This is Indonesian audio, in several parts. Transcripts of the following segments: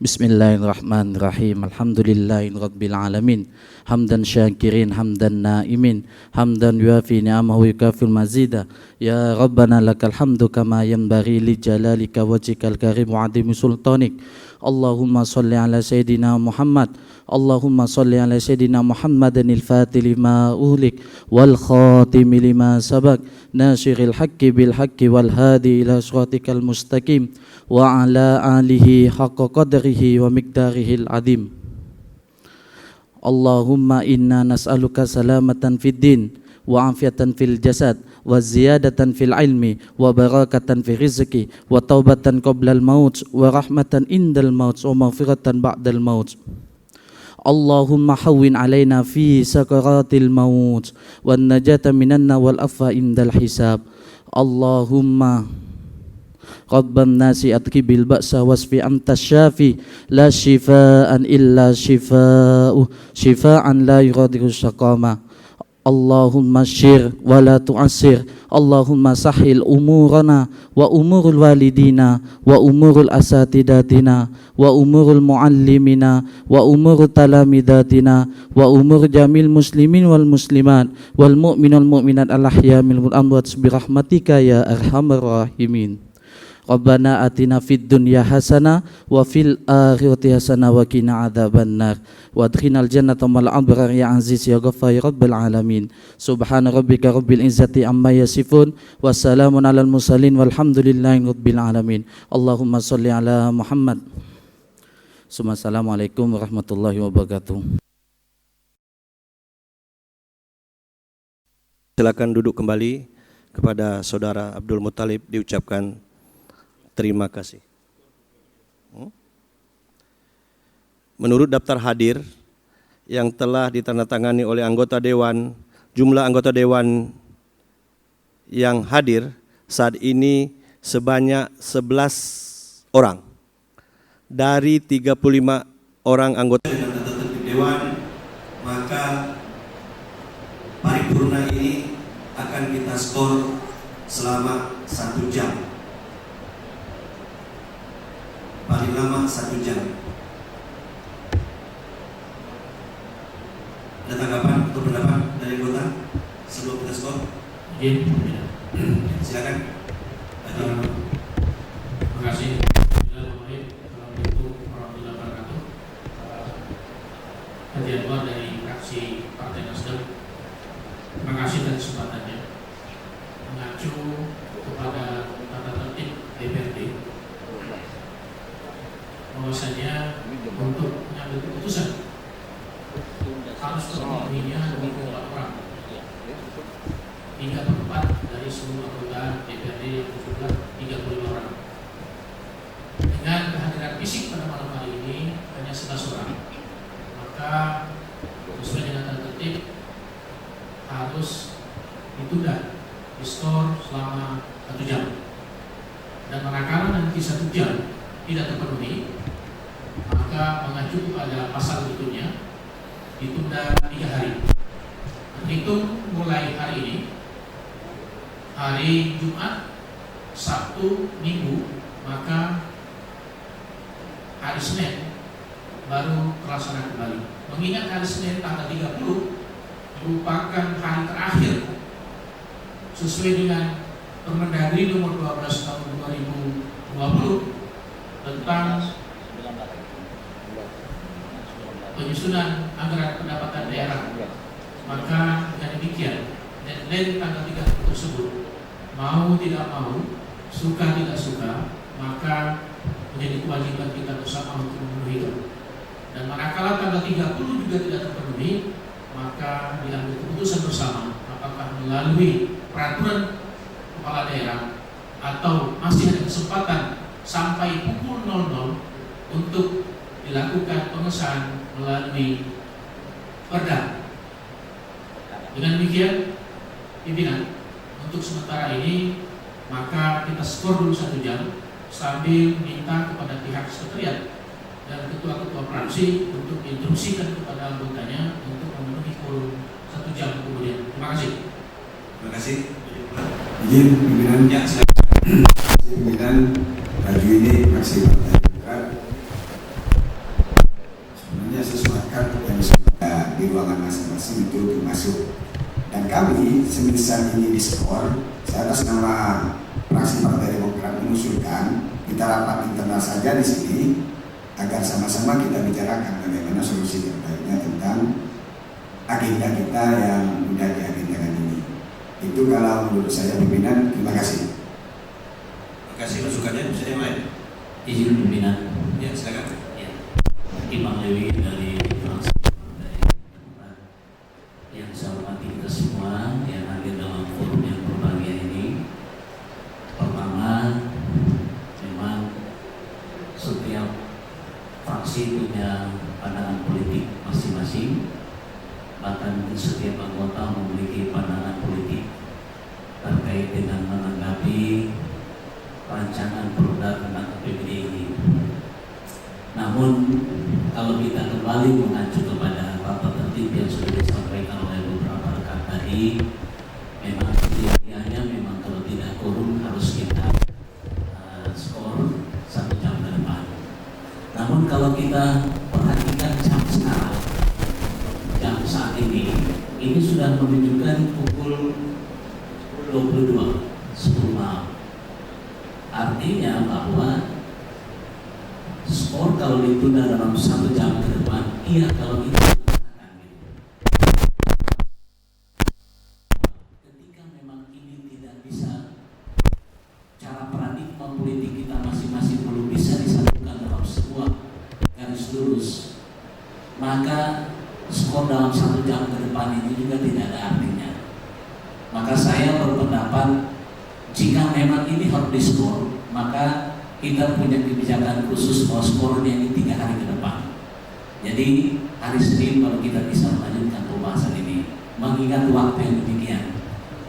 Bismillahirrahmanirrahim. Alhamdulillahirabbil alamin. Hamdan syakirin, hamdan naimin, hamdan yuafi ni'amahu yukafil mazida. Ya Rabbana lakal hamdu kama yanbaghi li jalalika wajhikal karim wa 'azimi sultanik. Allahumma shalli ala sayidina Muhammad. Allahumma shalli ala sayidina Muhammadanil fatih lima uhlik wal khatimi lima sabak nasiril haqqi bil haqqi wal hadi ila siratikal mustaqim wa ala alihi haqqa qadrihi wa miqdarihil adim. Allahumma inna nas'aluka salamatan fid din wa afiatan fil jasad wa ziyadatan fil ilmi wa barakatan fi rizqi wa taubatan qoblal maut wa rahmatan indal maut wa maghfiratan ba'dal maut. Allahumma hawwin alaina fi sakaratil maut wan najata minanna wal afwa indal hisab. Allahumma Rabban nasi atqibil ba'sa wasfi anta syafi la shifaan illa shifa'u shifaan la yughadiru saqama. Allahumma syir wa la tu'assir. Allahumma sahil umurana wa umurul walidina wa umurul asatidatina wa umurul muallimina wa umurul talamidatina wa umur jamil muslimin wal muslimat wal mu'min wal mu'minat al-ahya minal amwat birahmatika ya arhamar rahimin. Rabbana atina fid dunya hasanah wa fil akhirati hasanah wa qina adzabannar wa adkhilnal jannata ma'al abrar ya aziz ya ghaffar ya rabbal alamin. Subhana rabbika rabbil izzati amma yasifun wa salamun alal mursalin walhamdulillahi rabbil alamin. Allahumma shalli ala Muhammad. Assalamualaikum warahmatullahi wabarakatuh. Silakan duduk kembali. Kepada saudara Abdul Muttalib diucapkan terima kasih. Menurut daftar hadir yang telah ditandatangani oleh anggota dewan, jumlah anggota dewan yang hadir saat ini sebanyak 11 orang dari 35 orang anggota dewan, maka paripurna ini akan kita skor selama 1 jam. Paling lama 1 jam. Ada tanggapan atau pendapat dari anggota sebelum kita skor? Silakan. Terima kasih. Assalamualaikum warahmatullahi wabarakatuh. Hadir luar dari fraksi Partai Nasdem. Terima kasih atas kesempatannya. Mengacu kepada tata tertib DPRD, bahwasanya untuk mengambil keputusan harus terpilihnya 24 orang, 3/4 dari seluruh anggota DPRD yang berjumlah 35 orang. Dengan kehadiran fisik pada malam hari ini hanya 11 orang, maka sesuai dengan tata tertib harus ditunda diskor selama 1 jam. Dan manakala nanti 1 jam tidak terpenuhi, maka mengacu pada pasal berikutnya ditunda 3 hari. Hitung mulai hari ini, hari Jumat, Sabtu, Minggu, maka hari Senin baru terlaksana kembali. Mengingat hari Senin tanggal 30 merupakan hari terakhir sesuai dengan Permendagri nomor 12 tahun 2020 tentang penyusunan anggaran pendapatan daerah. Maka dengan demikian, deadline tanggal 30 tersebut mau tidak mau, suka tidak suka, maka menjadi kewajiban kita bersama untuk memenuhi itu. Dan manakala tanggal 30 juga tidak terpenuhi, maka diambil keputusan bersama apakah melalui peraturan kepala daerah atau masih ada kesempatan sampai pukul 00 untuk dilakukan pengesahan melalui perda. Dengan demikian, pimpinan, untuk sementara ini maka kita skor dulu 1 jam sambil minta kepada pihak sekretariat dan ketua-ketua fraksi untuk instruksikan kepada anggotanya untuk memenuhi quorum 1 jam kemudian. Terima kasih. Terima kasih. Izin pimpinan, ya, pimpinan baju ini maksimal. ruangan masing-masing untuk masuk. Dan kami semisal ini diskor, saya atas nama fraksi Partai Demokrat mengusulkan kita rapat internal saja di sini agar sama-sama kita bicarakan bagaimana solusi terbaiknya tentang agenda kita yang sudah diagendakan ini. Itu kalau menurut saya pimpinan. Terima kasih. Terima kasih masukannya. Bisa yang lain? Izin pimpinan. Ya, silakan. Ya. Imam Lewi dari fraksi Partai Demokrat. Yang saya hormati kita semua yang hadir dalam forum yang berbahagia ini. Pertama, memang setiap fraksi punya pandangan politik masing-masing. Bahkan setiap anggota memiliki pandangan politik terkait dengan menanggapi rancangan produk tentang APBD ini. Namun kalau kita kembali mengacu kepada tata tertib yang sudah disampaikan oleh beberapa rekan tadi, memang idealnya memang kalau tidak quorum harus kita skor 1 jam ke depan. Namun kalau kita perhatikan jam sekarang, jam saat ini sudah menunjukkan pukul 22.10 malam. Artinya bahwa skor kalau ditunda dalam 1 jam ke depan, iya kalau itu ketika memang ini tidak bisa, cara paradigma politik kita masing-masing belum bisa disatukan dalam sebuah garis lurus, maka skor dalam 1 jam ke depan ini juga tidak ada artinya. Maka saya berpendapat jika memang ini harus diskor, maka kita punya kebijakan khusus bahwa skornya ini 3 hari ke depan. Jadi hari Senin baru kita bisa melanjutkan pembahasan ini. Mengingat waktu yang demikian,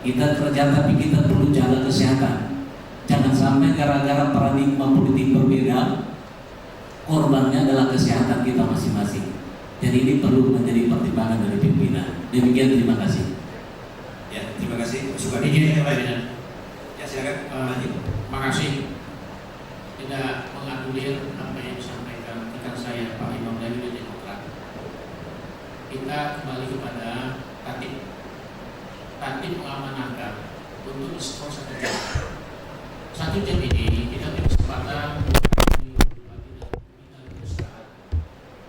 kita kerja tapi kita perlu jaga kesehatan. Jangan sampai gara-gara paradigma politik berbeda, korbannya adalah kesehatan kita masing-masing. Jadi ini perlu menjadi pertimbangan dari pimpinan. Demikian, terima kasih. Ya, terima kasih. Masukan Izin yang lain. pimpinan. Ya, silakan. Terima kasih. Tidak menganulir apa yang disampaikan rekan saya Pak Imam Lewi dari Demokrat. Kita kembali kepada tatib. Tatib mengamanahkan untuk skor 1 jam. 1 jam ini kita beri kesempatan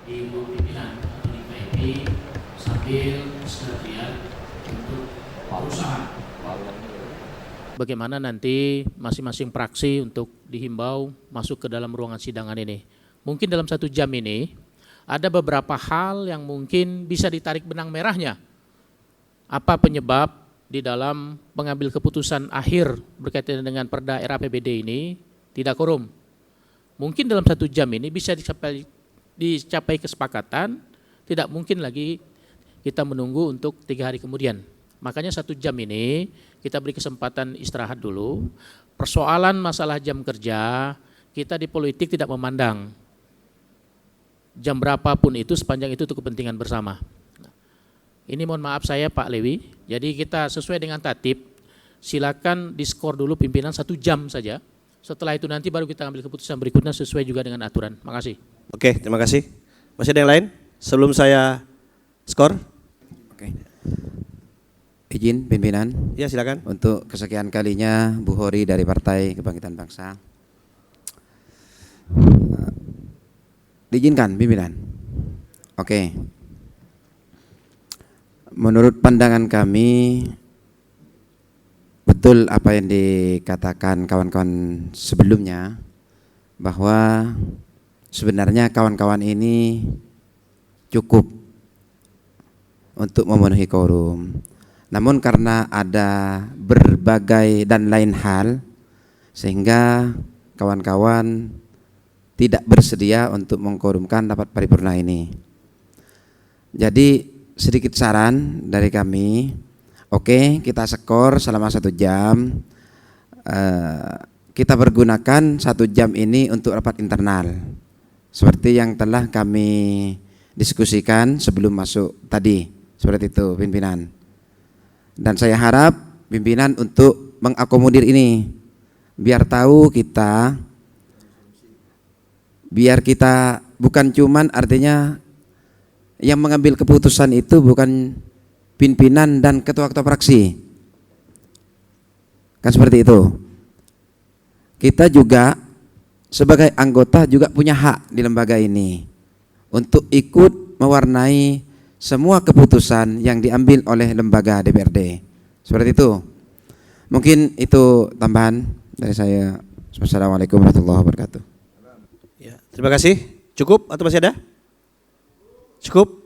di ruang pimpinan atau di VIP sambil sekalian untuk berusaha. Bagaimana nanti masing-masing fraksi untuk dihimbau masuk ke dalam ruangan sidangan ini. Mungkin dalam 1 jam ini ada beberapa hal yang mungkin bisa ditarik benang merahnya. Apa penyebab di dalam pengambil keputusan akhir berkaitan dengan Perda RAPBD ini tidak quorum. Mungkin dalam 1 jam ini bisa dicapai kesepakatan, tidak mungkin lagi kita menunggu untuk 3 hari kemudian. Makanya 1 jam ini kita beri kesempatan istirahat dulu. Persoalan masalah jam kerja, kita di politik tidak memandang jam berapapun itu sepanjang itu untuk kepentingan bersama. Ini mohon maaf saya Pak Lewi, jadi kita sesuai dengan tatib, silakan diskor dulu pimpinan 1 jam saja. Setelah itu nanti baru kita ambil keputusan berikutnya sesuai juga dengan aturan. Makasih. Oke, terima kasih. Masih ada yang lain? Sebelum saya skor? Oke. Izin pimpinan. Ya, silakan. Untuk kesekian kalinya Bu Hori dari Partai Kebangkitan Bangsa. Diizinkan pimpinan. Oke. Menurut pandangan kami betul apa yang dikatakan kawan-kawan sebelumnya, bahwa sebenarnya kawan-kawan ini cukup untuk memenuhi quorum. Namun karena ada berbagai dan lain hal, sehingga kawan-kawan tidak bersedia untuk mengquorumkan rapat paripurna ini. Jadi sedikit saran dari kami, oke, kita skor selama 1 jam, kita pergunakan 1 jam ini untuk rapat internal, seperti yang telah kami diskusikan sebelum masuk tadi, seperti itu pimpinan. Dan saya harap pimpinan untuk mengakomodir ini, biar tahu kita, biar kita bukan cuman artinya yang mengambil keputusan itu bukan pimpinan dan ketua-ketua fraksi. Kan seperti itu. Kita juga sebagai anggota juga punya hak di lembaga ini untuk ikut mewarnai semua keputusan yang diambil oleh lembaga DPRD. Seperti itu. Mungkin itu tambahan dari saya. Wassalamualaikum warahmatullahi wabarakatuh. Ya, terima kasih. Cukup atau masih ada? Cukup.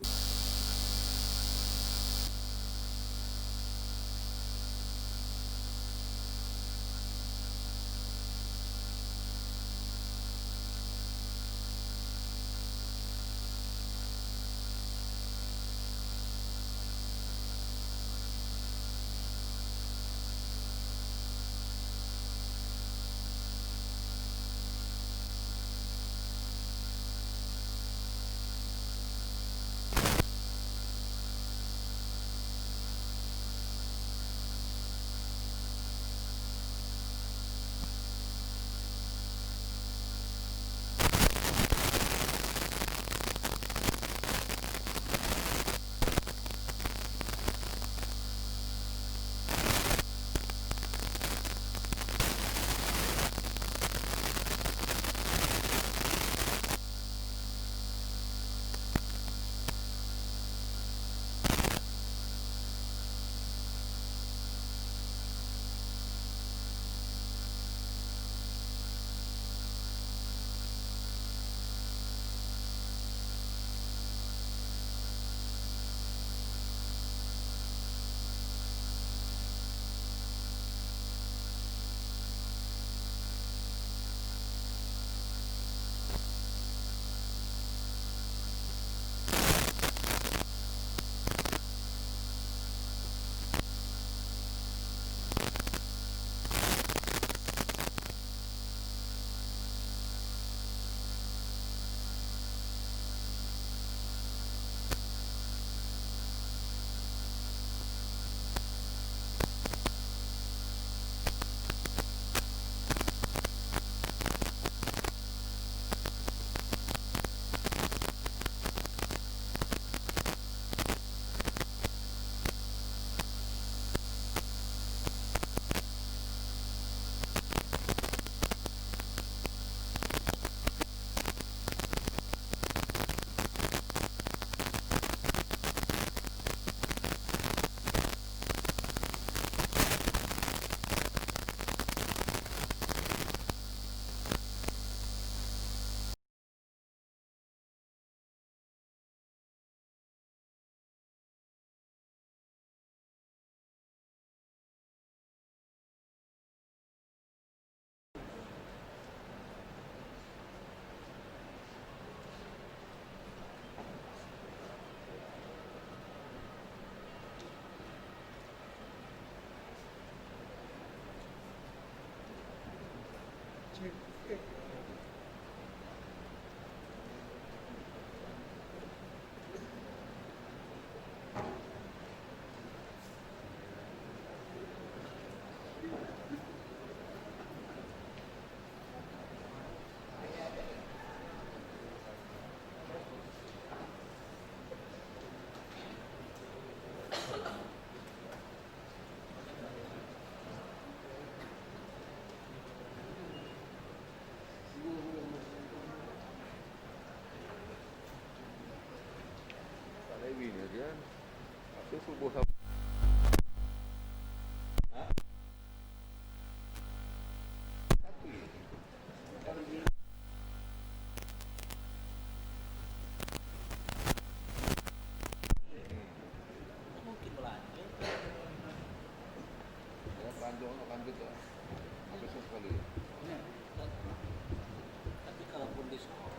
Tapi kalaupun di skor,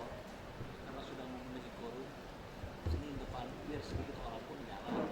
karena sudah memenuhi quorum, sini depan biar sedikit orang pun jalan.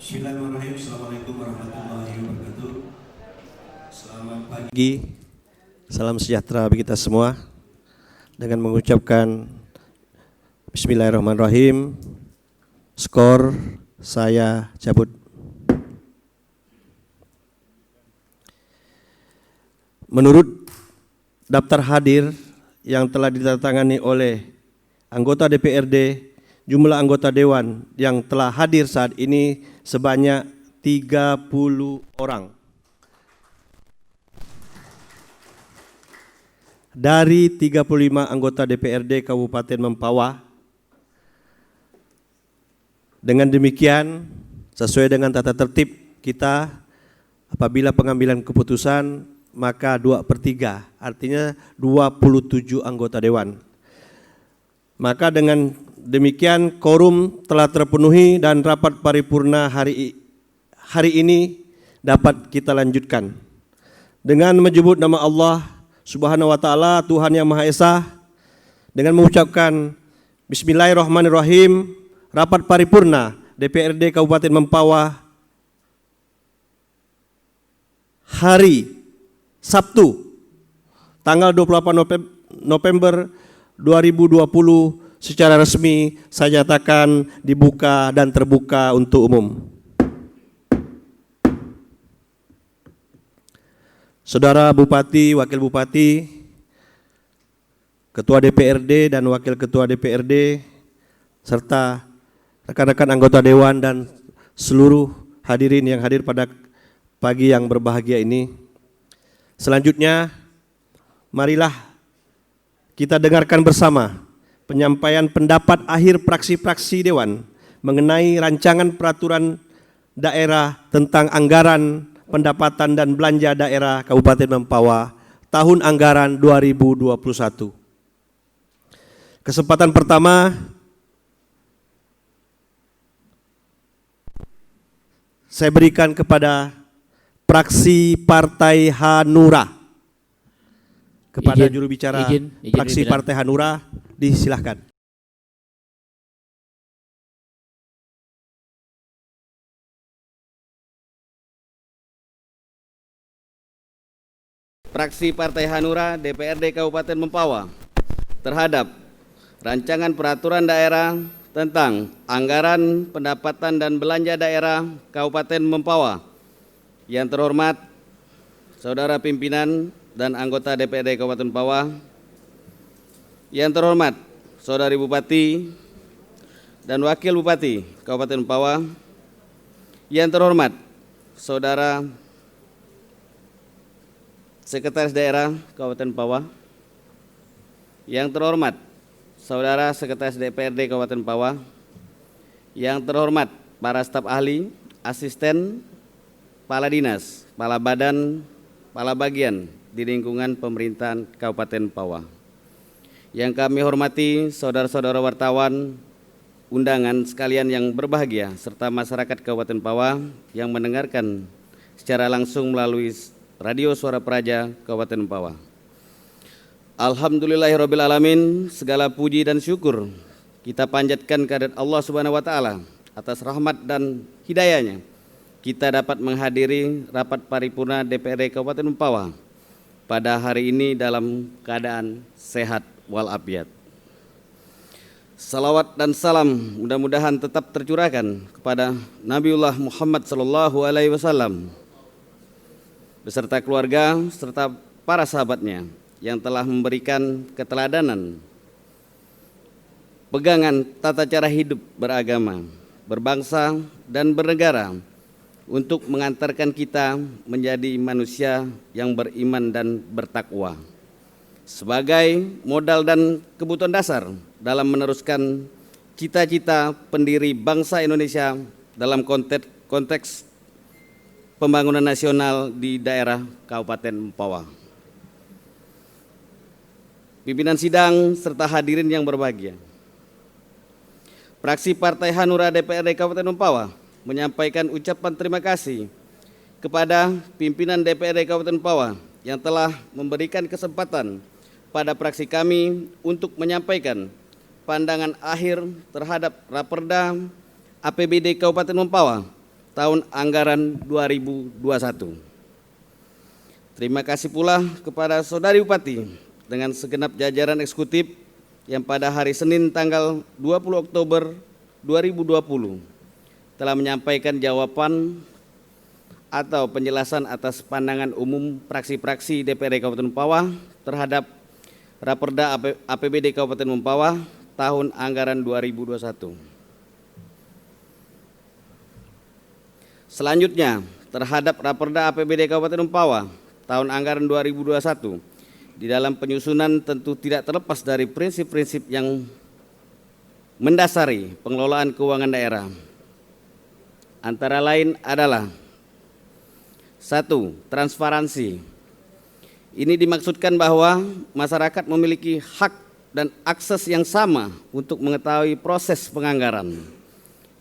Bismillahirrahmanirrahim. Assalamualaikum warahmatullahi wabarakatuh. Selamat pagi, salam sejahtera bagi kita semua. Dengan mengucapkan Bismillahirrahmanirrahim, skor saya cabut. Menurut daftar hadir yang telah ditandatangani oleh anggota DPRD, jumlah anggota dewan yang telah hadir saat ini sebanyak 30 orang. Dari 35 anggota DPRD Kabupaten Mempawah. Dengan demikian, sesuai dengan tata tertib kita, apabila pengambilan keputusan maka 2/3, artinya 27 anggota dewan. Maka dengan demikian quorum telah terpenuhi dan rapat paripurna hari ini dapat kita lanjutkan. Dengan menyebut nama Allah Subhanahu wa taala, Tuhan yang Maha Esa, dengan mengucapkan Bismillahirrahmanirrahim, rapat paripurna DPRD Kabupaten Mempawah hari Sabtu tanggal 28 November 2020 secara resmi saya nyatakan dibuka dan terbuka untuk umum. Saudara Bupati, Wakil Bupati, Ketua DPRD dan Wakil Ketua DPRD, serta rekan-rekan anggota Dewan dan seluruh hadirin yang hadir pada pagi yang berbahagia ini. Selanjutnya, marilah kita dengarkan bersama penyampaian pendapat akhir praksi-praksi Dewan mengenai rancangan peraturan daerah tentang anggaran pendapatan dan belanja daerah Kabupaten Mempawah tahun anggaran 2021. Kesempatan pertama, saya berikan kepada praksi Partai Hanura. Kepada juru bicara praksi Partai Hanura, disilahkan. Praksi Partai Hanura DPRD Kabupaten Mempawah terhadap rancangan peraturan daerah tentang anggaran pendapatan dan belanja daerah Kabupaten Mempawah. Yang terhormat Saudara Pimpinan dan anggota DPRD Kabupaten Mempawah, yang terhormat Saudari Bupati dan Wakil Bupati Kabupaten Mempawah, yang terhormat Saudara Sekretaris Daerah Kabupaten Mempawah, yang terhormat Saudara Sekretaris DPRD Kabupaten Mempawah, yang terhormat para staf ahli, asisten, kepala dinas, kepala badan, kepala bagian di lingkungan pemerintahan Kabupaten Mempawah. Yang kami hormati saudara-saudara wartawan, undangan sekalian yang berbahagia, serta masyarakat Kabupaten Mempawah yang mendengarkan secara langsung melalui Radio Suara Praja Kabupaten Mempawah. Alhamdulillahirrabbilalamin, segala puji dan syukur kita panjatkan kehadirat Allah Subhanahu wa taala atas rahmat dan hidayahnya. Kita dapat menghadiri rapat paripurna DPRD Kabupaten Mempawah pada hari ini dalam keadaan sehat walafiat. Salawat dan salam mudah-mudahan tetap tercurahkan kepada Nabiullah Muhammad SAW beserta keluarga serta para sahabatnya yang telah memberikan keteladanan, pegangan tata cara hidup beragama, berbangsa dan bernegara, untuk mengantarkan kita menjadi manusia yang beriman dan bertakwa sebagai modal dan kebutuhan dasar dalam meneruskan cita-cita pendiri bangsa Indonesia dalam konteks pembangunan nasional di daerah Kabupaten Mempawah. Pimpinan sidang serta hadirin yang berbahagia, Praksi Partai Hanura DPRD Kabupaten Mempawah menyampaikan ucapan terima kasih kepada pimpinan DPRD Kabupaten Mempawah yang telah memberikan kesempatan pada praksi kami untuk menyampaikan pandangan akhir terhadap Raperda APBD Kabupaten Mempawah tahun anggaran 2021. Terima kasih pula kepada Saudari Bupati dengan segenap jajaran eksekutif yang pada hari Senin tanggal 20 Oktober 2020 telah menyampaikan jawaban atau penjelasan atas pandangan umum fraksi-fraksi DPRD Kabupaten Mempawah terhadap Raperda APBD Kabupaten Mempawah tahun anggaran 2021. Selanjutnya, terhadap Raperda APBD Kabupaten Mempawah tahun anggaran 2021, di dalam penyusunan tentu tidak terlepas dari prinsip-prinsip yang mendasari pengelolaan keuangan daerah. Antara lain adalah 1. Transparansi. Ini dimaksudkan bahwa masyarakat memiliki hak dan akses yang sama untuk mengetahui proses penganggaran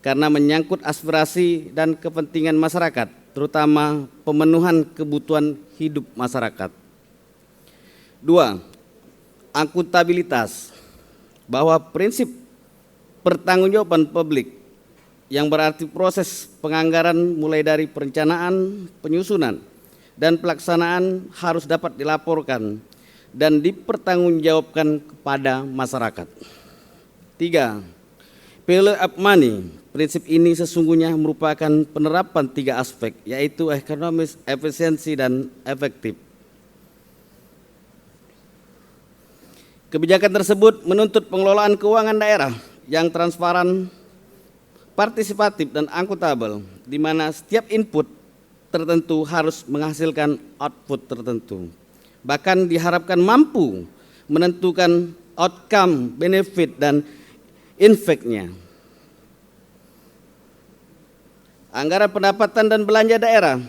karena menyangkut aspirasi dan kepentingan masyarakat, terutama pemenuhan kebutuhan hidup masyarakat. 2. Akuntabilitas, bahwa prinsip pertanggungjawaban publik yang berarti proses penganggaran mulai dari perencanaan, penyusunan, dan pelaksanaan harus dapat dilaporkan dan dipertanggungjawabkan kepada masyarakat. 3. Value of money. Prinsip ini sesungguhnya merupakan penerapan 3 aspek, yaitu ekonomis, efisiensi, dan efektif. Kebijakan tersebut menuntut pengelolaan keuangan daerah yang transparan, partisipatif, dan akuntabel, di mana setiap input tertentu harus menghasilkan output tertentu. Bahkan diharapkan mampu menentukan outcome, benefit, dan impact-nya. Anggaran pendapatan dan belanja daerah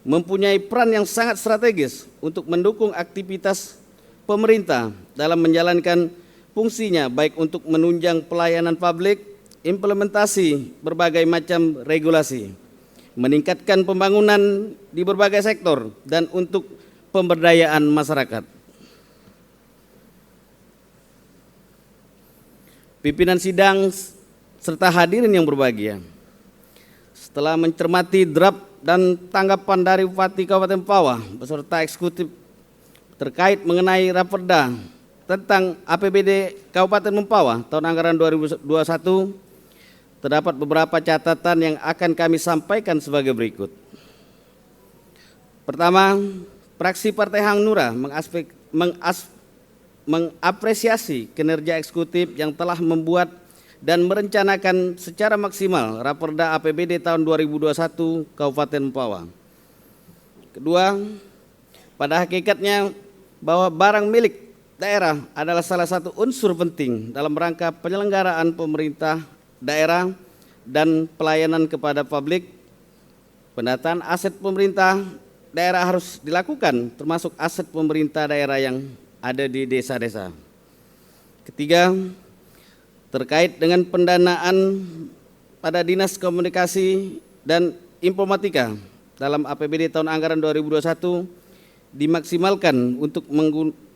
mempunyai peran yang sangat strategis untuk mendukung aktivitas pemerintah dalam menjalankan fungsinya, baik untuk menunjang pelayanan publik, implementasi berbagai macam regulasi, meningkatkan pembangunan di berbagai sektor, dan untuk pemberdayaan masyarakat. Pimpinan sidang serta hadirin yang berbahagia, setelah mencermati draft dan tanggapan dari Bupati Kabupaten Mempawah beserta eksekutif terkait mengenai Raperda tentang APBD Kabupaten Mempawah tahun anggaran 2021, terdapat beberapa catatan yang akan kami sampaikan sebagai berikut. Pertama, fraksi Partai Hanura mengapresiasi kinerja eksekutif yang telah membuat dan merencanakan secara maksimal Raperda APBD tahun 2021 Kabupaten Mempawah. Kedua, pada hakikatnya bahwa barang milik daerah adalah salah satu unsur penting dalam rangka penyelenggaraan pemerintah daerah dan pelayanan kepada publik. Pendataan aset pemerintah daerah harus dilakukan, termasuk aset pemerintah daerah yang ada di desa-desa. Ketiga, terkait dengan pendanaan pada Dinas Komunikasi dan Informatika dalam APBD tahun anggaran 2021 dimaksimalkan untuk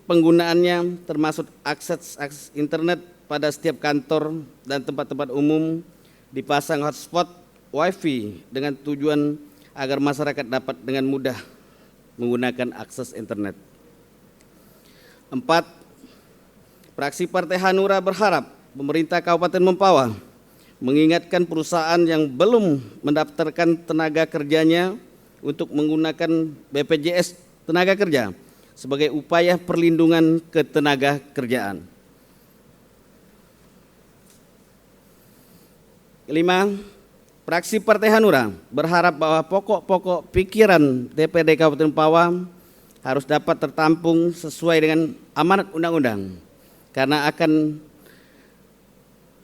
penggunaannya, termasuk akses internet pada setiap kantor dan tempat-tempat umum, dipasang hotspot wifi dengan tujuan agar masyarakat dapat dengan mudah menggunakan akses internet. 4. Fraksi Partai Hanura berharap pemerintah Kabupaten Mempawah mengingatkan perusahaan yang belum mendaftarkan tenaga kerjanya untuk menggunakan BPJS Tenaga Kerja sebagai upaya perlindungan ketenaga kerjaan. 5. Fraksi Partai Hanura berharap bahwa pokok-pokok pikiran DPRD Kabupaten Mempawah harus dapat tertampung sesuai dengan amanat undang-undang karena akan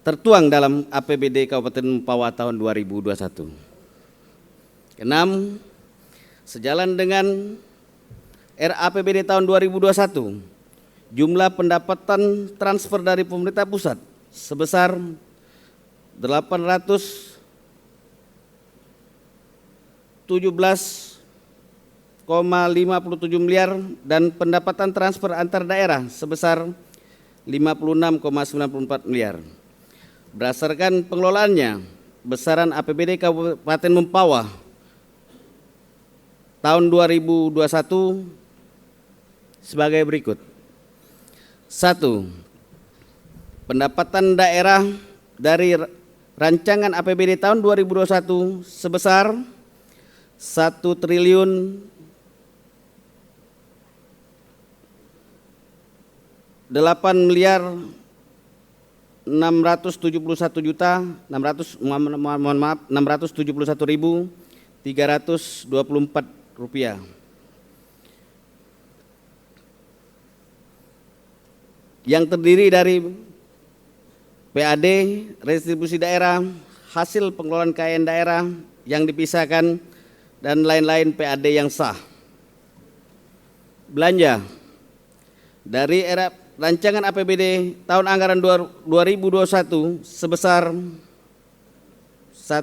tertuang dalam APBD Kabupaten Mempawah tahun 2021. 6. Sejalan dengan RAPBD tahun 2021, jumlah pendapatan transfer dari pemerintah pusat sebesar 817,57 miliar dan pendapatan transfer antar daerah sebesar 56,94 miliar. Berdasarkan pengelolaannya, besaran APBD Kabupaten Mempawah tahun 2021 sebagai berikut. 1. Pendapatan daerah dari rancangan APBD tahun 2021 sebesar 1 triliun 8 miliar 671.324 rupiah. Yang terdiri dari PAD, restribusi daerah, hasil pengelolaan kekayaan daerah yang dipisahkan, dan lain-lain PAD yang sah. Belanja dari era rancangan APBD tahun anggaran 2021 sebesar 1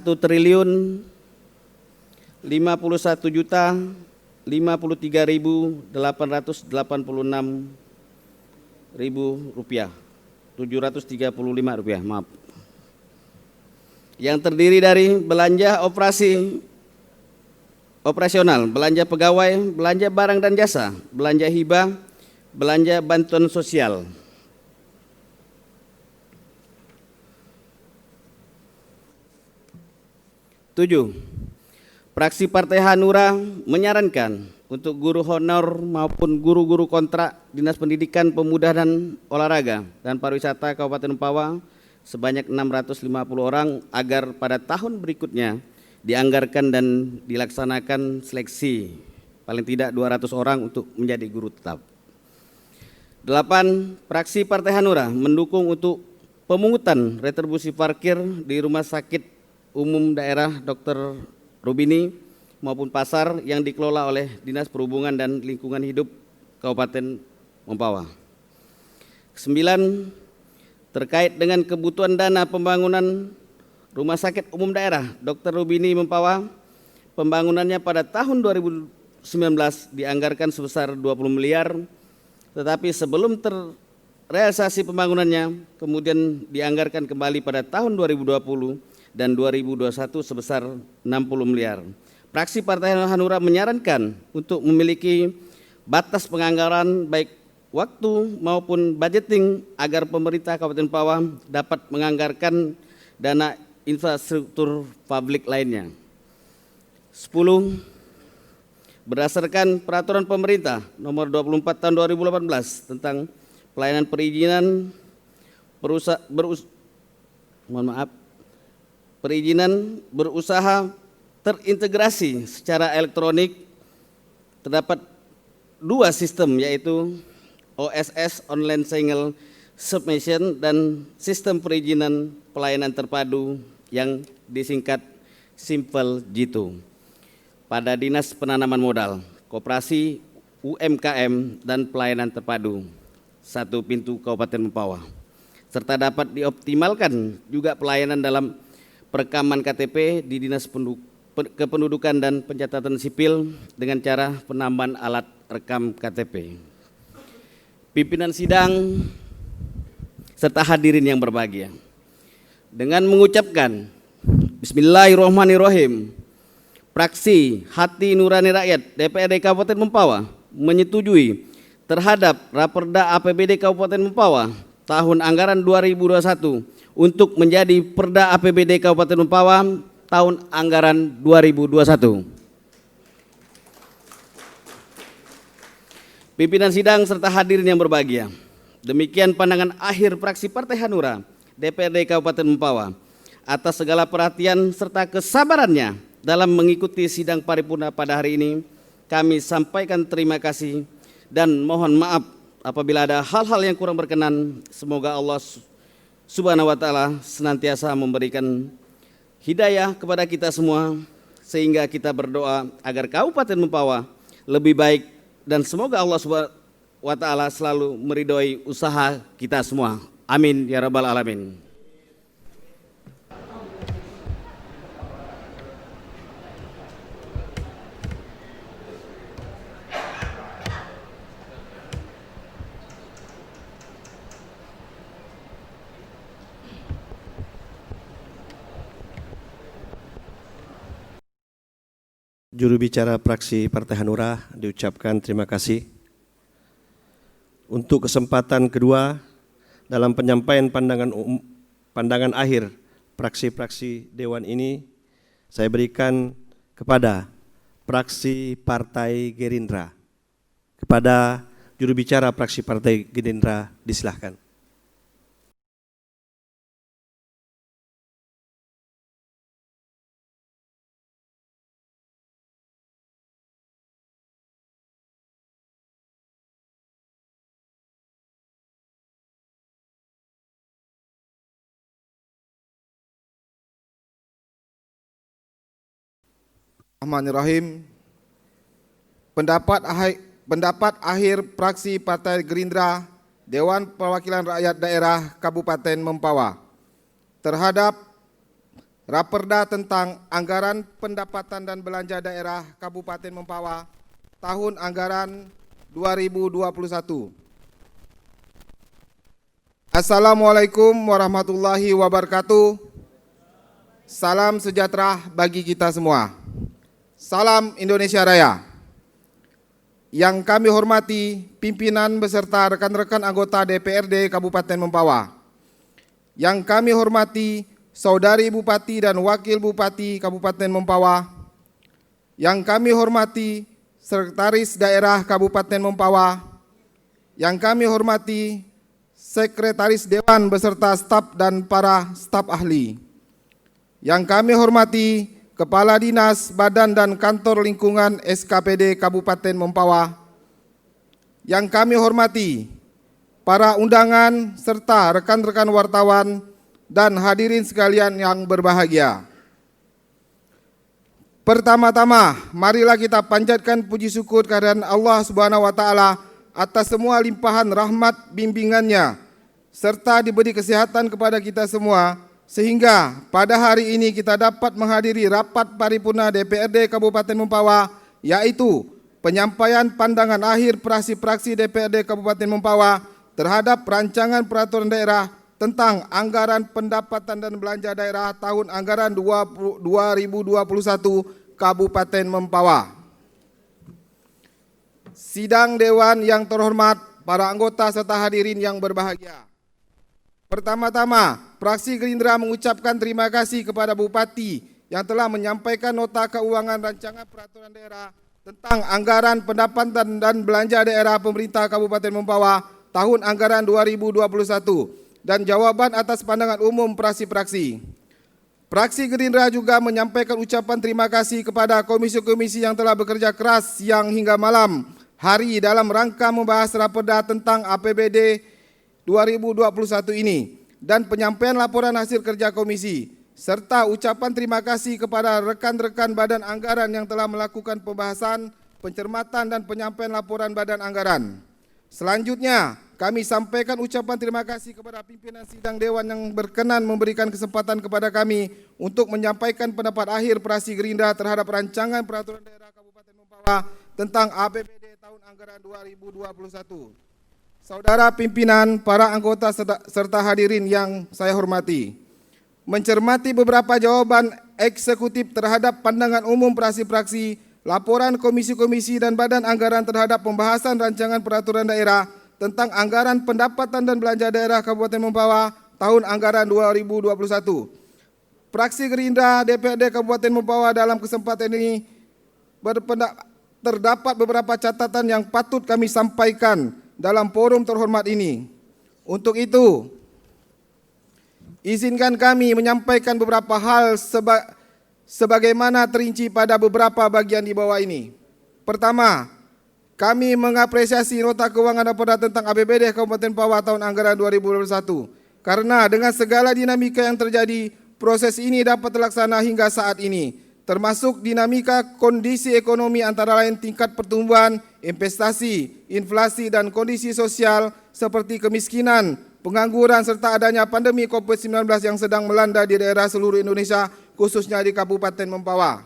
triliun 51.053.886 rupiah, 735 rupiah, maaf. Yang terdiri dari belanja operasional, belanja pegawai, belanja barang dan jasa, belanja hibah, belanja bantuan sosial. Tujuh, fraksi Partai Hanura menyarankan untuk guru honor maupun guru-guru kontrak Dinas Pendidikan, Pemuda dan Olahraga dan Pariwisata Kabupaten Mempawah sebanyak 650 orang agar pada tahun berikutnya dianggarkan dan dilaksanakan seleksi paling tidak 200 orang untuk menjadi guru tetap. 8. Fraksi Partai Hanura mendukung untuk pemungutan retribusi parkir di Rumah Sakit Umum Daerah Dr. Rubini maupun pasar yang dikelola oleh Dinas Perhubungan dan Lingkungan Hidup Kabupaten Mempawah. 9. Terkait dengan kebutuhan dana pembangunan Rumah Sakit Umum Daerah Dr. Rubini Mempawah, pembangunannya pada tahun 2019 dianggarkan sebesar 20 miliar, tetapi sebelum terrealisasi pembangunannya kemudian dianggarkan kembali pada tahun 2020 dan 2021 sebesar 60 miliar. Fraksi Partai Hanura menyarankan untuk memiliki batas penganggaran baik waktu maupun budgeting agar pemerintah Kabupaten Mempawah dapat menganggarkan dana infrastruktur publik lainnya. 10. Berdasarkan peraturan pemerintah nomor 24 tahun 2018 tentang pelayanan perizinan perizinan berusaha terintegrasi secara elektronik, terdapat 2 sistem, yaitu OSS Online Single Submission dan sistem perizinan pelayanan terpadu yang disingkat Simple Jitu pada Dinas Penanaman Modal, Koperasi, UMKM dan Pelayanan Terpadu 1 Pintu Kabupaten Mempawah, serta dapat dioptimalkan juga pelayanan dalam perekaman KTP di Dinas Kependudukan dan Pencatatan Sipil dengan cara penambahan alat rekam KTP. Pimpinan sidang serta hadirin yang berbahagia, dengan mengucapkan Bismillahirrahmanirrahim, fraksi Hati Nurani Rakyat DPRD Kabupaten Mempawah menyetujui terhadap Raperda APBD Kabupaten Mempawah tahun anggaran 2021 untuk menjadi Perda APBD Kabupaten Mempawah tahun anggaran 2021. Pimpinan sidang serta hadirin yang berbahagia, demikian pandangan akhir fraksi Partai Hanura DPRD Kabupaten Mempawah atas segala perhatian serta kesabarannya dalam mengikuti sidang paripurna pada hari ini. Kami sampaikan terima kasih dan mohon maaf apabila ada hal-hal yang kurang berkenan. Semoga Allah Subhanahu wa taala senantiasa memberikan hidayah kepada kita semua sehingga kita berdoa agar Kabupaten Mempawah lebih baik dan semoga Allah Subhanahu wa taala selalu meridhoi usaha kita semua. Amin ya rabbal alamin. juru bicara fraksi Partai Hanura diucapkan terima kasih. Untuk kesempatan kedua dalam penyampaian pandangan akhir fraksi-fraksi Dewan ini, saya berikan kepada fraksi Partai Gerindra. Kepada juru bicara fraksi Partai Gerindra, disilahkan. Bismillahirrahmanirrahim. Pendapat akhir fraksi Partai Gerindra Dewan Perwakilan Rakyat Daerah Kabupaten Mempawah terhadap Raperda tentang Anggaran Pendapatan dan Belanja Daerah Kabupaten Mempawah tahun anggaran 2021. Assalamualaikum warahmatullahi wabarakatuh. Salam sejahtera bagi kita semua. Salam Indonesia Raya. Yang kami hormati pimpinan beserta rekan-rekan anggota DPRD Kabupaten Mempawah. Yang kami hormati saudari Bupati dan Wakil Bupati Kabupaten Mempawah. Yang kami hormati Sekretaris Daerah Kabupaten Mempawah. Yang kami hormati Sekretaris Dewan beserta staf dan para staf ahli. Yang kami hormati Kepala Dinas, Badan dan Kantor Lingkungan SKPD Kabupaten Mempawah. Yang kami hormati para undangan serta rekan-rekan wartawan dan hadirin sekalian yang berbahagia. Pertama-tama, marilah kita panjatkan puji syukur kehadirat Allah Subhanahu wa taala atas semua limpahan rahmat bimbingannya serta diberi kesehatan kepada kita semua, sehingga pada hari ini kita dapat menghadiri rapat paripurna DPRD Kabupaten Mempawah, yaitu penyampaian pandangan akhir fraksi-fraksi DPRD Kabupaten Mempawah terhadap rancangan peraturan daerah tentang anggaran pendapatan dan belanja daerah tahun anggaran 2021 Kabupaten Mempawah. Sidang Dewan yang terhormat, para anggota serta hadirin yang berbahagia. Pertama-tama, fraksi Gerindra mengucapkan terima kasih kepada Bupati yang telah menyampaikan nota keuangan rancangan peraturan daerah tentang anggaran pendapatan dan belanja daerah pemerintah Kabupaten Mempawah tahun anggaran 2021 dan jawaban atas pandangan umum fraksi-fraksi. Fraksi Gerindra juga menyampaikan ucapan terima kasih kepada komisi-komisi yang telah bekerja keras siang hingga malam hari dalam rangka membahas raperda tentang APBD 2021 ini dan penyampaian laporan hasil kerja komisi, serta ucapan terima kasih kepada rekan-rekan badan anggaran yang telah melakukan pembahasan, pencermatan dan penyampaian laporan badan anggaran. Selanjutnya, kami sampaikan ucapan terima kasih kepada pimpinan sidang Dewan yang berkenan memberikan kesempatan kepada kami untuk menyampaikan pendapat akhir fraksi Gerindra terhadap rancangan peraturan daerah Kabupaten Mempawah tentang APBD tahun anggaran 2021. Saudara pimpinan, para anggota serta hadirin yang saya hormati, mencermati beberapa jawaban eksekutif terhadap pandangan umum fraksi-fraksi, laporan komisi-komisi dan badan anggaran terhadap pembahasan rancangan peraturan daerah tentang anggaran pendapatan dan belanja daerah Kabupaten Mempawah tahun anggaran 2021. Fraksi Gerindra DPRD Kabupaten Mempawah dalam kesempatan ini terdapat beberapa catatan yang patut kami sampaikan dalam forum terhormat ini. Untuk itu, izinkan kami menyampaikan beberapa hal sebagaimana terinci pada beberapa bagian di bawah ini. Pertama, kami mengapresiasi nota keuangan raperda tentang APBD Kabupaten Mempawah tahun anggaran 2021 karena dengan segala dinamika yang terjadi, proses ini dapat terlaksana hingga saat ini, termasuk dinamika kondisi ekonomi antara lain tingkat pertumbuhan, investasi, inflasi dan kondisi sosial seperti kemiskinan, pengangguran serta adanya pandemi COVID-19 yang sedang melanda di daerah seluruh Indonesia, khususnya di Kabupaten Mempawah.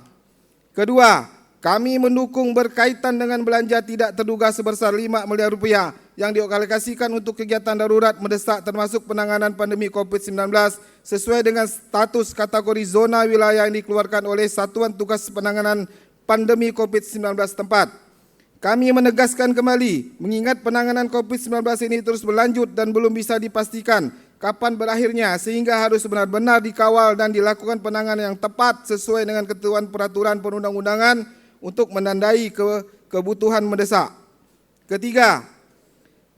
Kedua, kami mendukung berkaitan dengan belanja tidak terduga sebesar 5 miliar rupiah yang dialokasikan untuk kegiatan darurat mendesak termasuk penanganan pandemi COVID-19 sesuai dengan status kategori zona wilayah yang dikeluarkan oleh Satuan Tugas Penanganan pandemi COVID-19 tempat. Kami menegaskan kembali, mengingat penanganan COVID-19 ini terus berlanjut dan belum bisa dipastikan kapan berakhirnya, sehingga harus benar-benar dikawal dan dilakukan penanganan yang tepat sesuai dengan ketentuan peraturan perundang-undangan untuk menandai kebutuhan mendesak. Ketiga,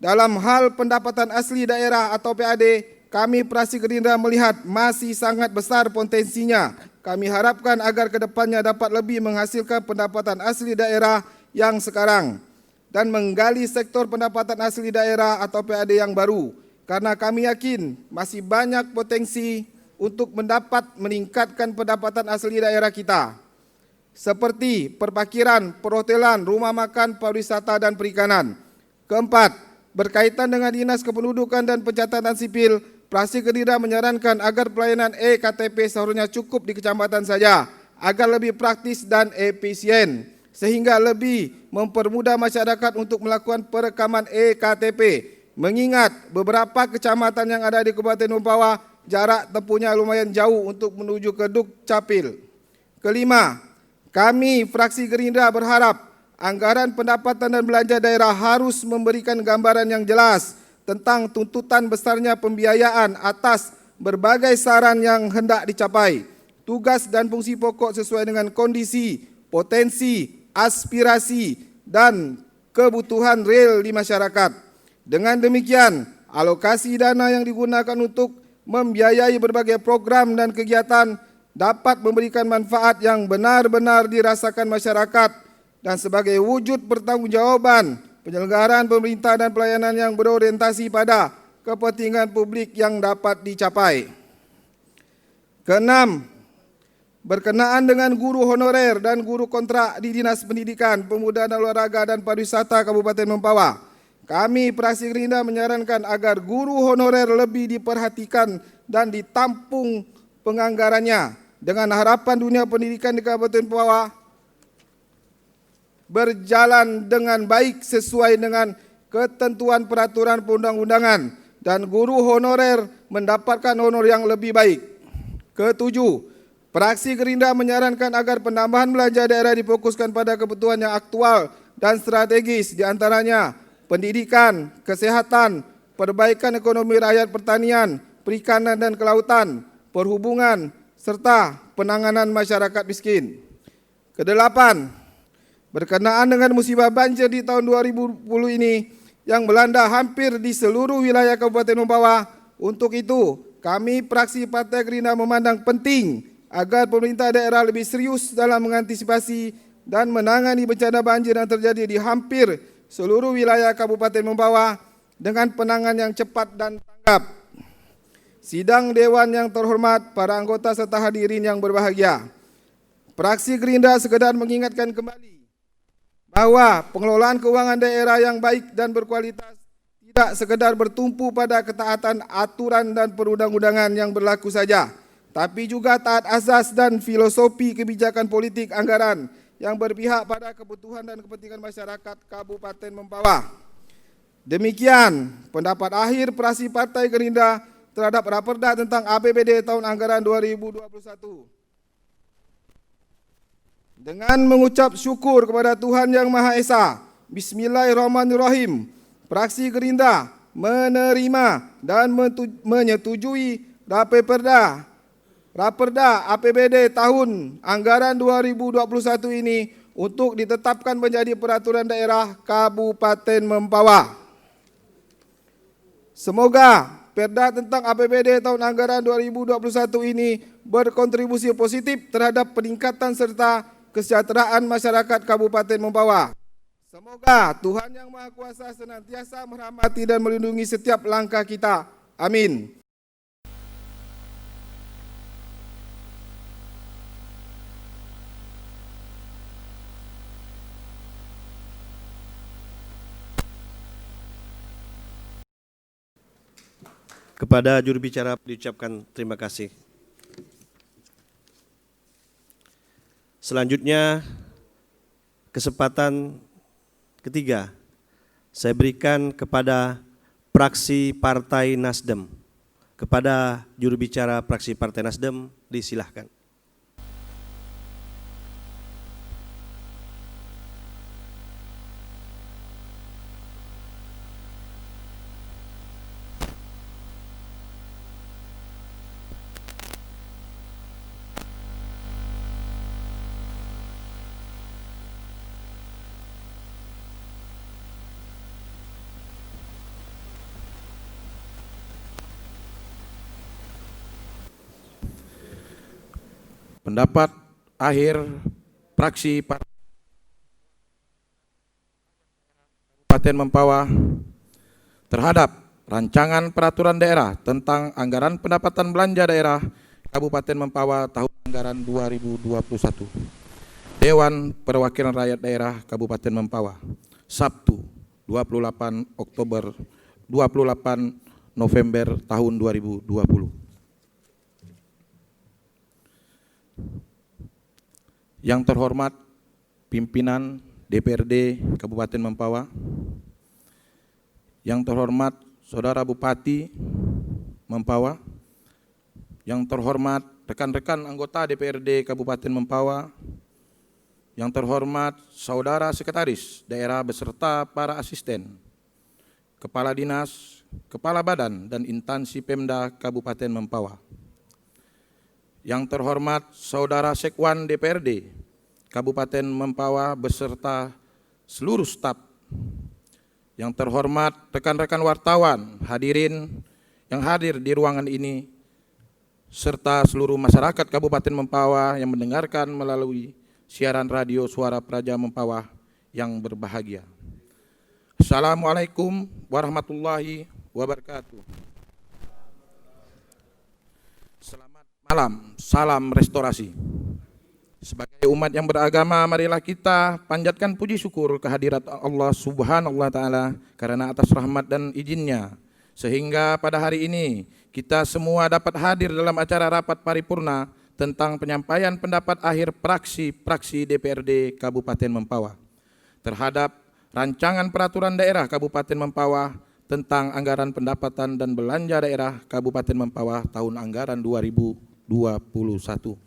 dalam hal pendapatan asli daerah atau PAD, kami Praksi Gerindra melihat masih sangat besar potensinya. Kami harapkan agar kedepannya dapat lebih menghasilkan pendapatan asli daerah yang sekarang dan menggali sektor pendapatan asli daerah atau PAD yang baru, karena kami yakin masih banyak potensi untuk meningkatkan pendapatan asli daerah kita, seperti perparkiran, perhotelan, rumah makan, pariwisata, dan perikanan. Keempat, berkaitan dengan Dinas Kependudukan dan Pencatatan Sipil, Praksi Gerindra menyarankan agar pelayanan e-KTP seharusnya cukup di kecamatan saja, agar lebih praktis dan efisien, sehingga lebih mempermudah masyarakat untuk melakukan perekaman e-KTP. Mengingat beberapa kecamatan yang ada di Kabupaten Mempawah, jarak tempuhnya lumayan jauh untuk menuju ke Dukcapil. Kelima, kami Fraksi Gerindra berharap anggaran pendapatan dan belanja daerah harus memberikan gambaran yang jelas tentang tuntutan besarnya pembiayaan atas berbagai saran yang hendak dicapai, tugas dan fungsi pokok sesuai dengan kondisi, potensi, aspirasi, dan kebutuhan real di masyarakat. Dengan demikian, alokasi dana yang digunakan untuk membiayai berbagai program dan kegiatan dapat memberikan manfaat yang benar-benar dirasakan masyarakat dan sebagai wujud pertanggungjawaban penyelenggaraan pemerintah dan pelayanan yang berorientasi pada kepentingan publik yang dapat dicapai. Keenam, berkenaan dengan guru honorer dan guru kontrak di Dinas Pendidikan, Pemuda dan Olahraga dan Pariwisata Kabupaten Mempawah, kami Praksi Gerindra menyarankan agar guru honorer lebih diperhatikan dan ditampung penganggarannya dengan harapan dunia pendidikan di Kabupaten Mempawah berjalan dengan baik sesuai dengan ketentuan peraturan perundang-undangan dan guru honorer mendapatkan honor yang lebih baik. Ketujuh, Praksi Gerindra menyarankan agar penambahan belanja daerah difokuskan pada kebutuhan yang aktual dan strategis, di antaranya pendidikan, kesehatan, perbaikan ekonomi rakyat, pertanian, perikanan dan kelautan, perhubungan, serta penanganan masyarakat miskin. Kedelapan, berkenaan dengan musibah banjir di tahun 2020 ini yang melanda hampir di seluruh wilayah Kabupaten Mempawah, untuk itu kami Praksi Partai Gerindra memandang penting agar pemerintah daerah lebih serius dalam mengantisipasi dan menangani bencana banjir yang terjadi di hampir seluruh wilayah Kabupaten Mempawah dengan penanganan yang cepat dan tanggap. Sidang Dewan yang terhormat, para anggota serta hadirin yang berbahagia, Praksi Gerindra sekedar mengingatkan kembali bahwa pengelolaan keuangan daerah yang baik dan berkualitas tidak sekedar bertumpu pada ketaatan aturan dan perundang-undangan yang berlaku saja, tapi juga taat azas dan filosofi kebijakan politik anggaran yang berpihak pada kebutuhan dan kepentingan masyarakat Kabupaten Mempawah. Demikian pendapat akhir Praksi Partai Gerindra terhadap Raperda tentang APBD tahun anggaran 2021. Dengan mengucap syukur kepada Tuhan Yang Maha Esa, Bismillahirrahmanirrahim, Praksi Gerindra menerima dan menyetujui Raperda APBD tahun anggaran 2021 ini untuk ditetapkan menjadi peraturan daerah Kabupaten Mempawah. Semoga Perda tentang APBD tahun anggaran 2021 ini berkontribusi positif terhadap peningkatan serta kesejahteraan masyarakat Kabupaten Mempawah. Semoga Tuhan Yang Maha Kuasa senantiasa merahmati dan melindungi setiap langkah kita. Amin. Kepada juru bicara diucapkan terima kasih. Selanjutnya, kesempatan ketiga saya berikan kepada Praksi Partai Nasdem. Kepada juru bicara Praksi Partai Nasdem, disilahkan. pendapat akhir praksi Kabupaten Mempawah terhadap rancangan peraturan daerah tentang anggaran pendapatan belanja daerah Kabupaten Mempawah tahun anggaran 2021. Dewan Perwakilan Rakyat Daerah Kabupaten Mempawah, Sabtu 28 November tahun 2020. Yang terhormat pimpinan DPRD Kabupaten Mempawah, yang terhormat Saudara Bupati Mempawah, yang terhormat rekan-rekan anggota DPRD Kabupaten Mempawah, yang terhormat Saudara Sekretaris Daerah beserta para asisten, Kepala Dinas, Kepala Badan dan instansi Pemda Kabupaten Mempawah, yang terhormat Saudara Sekwan DPRD Kabupaten Mempawah beserta seluruh staf, yang terhormat rekan-rekan wartawan, hadirin yang hadir di ruangan ini, serta seluruh masyarakat Kabupaten Mempawah yang mendengarkan melalui siaran radio Suara Praja Mempawah yang berbahagia. Assalamualaikum warahmatullahi wabarakatuh. Selamat malam, salam restorasi. Sebagai umat yang beragama, marilah kita panjatkan puji syukur kehadirat Allah Subhanahu wa Ta'ala karena atas rahmat dan izinnya, sehingga pada hari ini kita semua dapat hadir dalam acara rapat paripurna tentang penyampaian pendapat akhir praksi DPRD Kabupaten Mempawah terhadap rancangan peraturan daerah Kabupaten Mempawah tentang anggaran pendapatan dan belanja daerah Kabupaten Mempawah tahun anggaran 2021.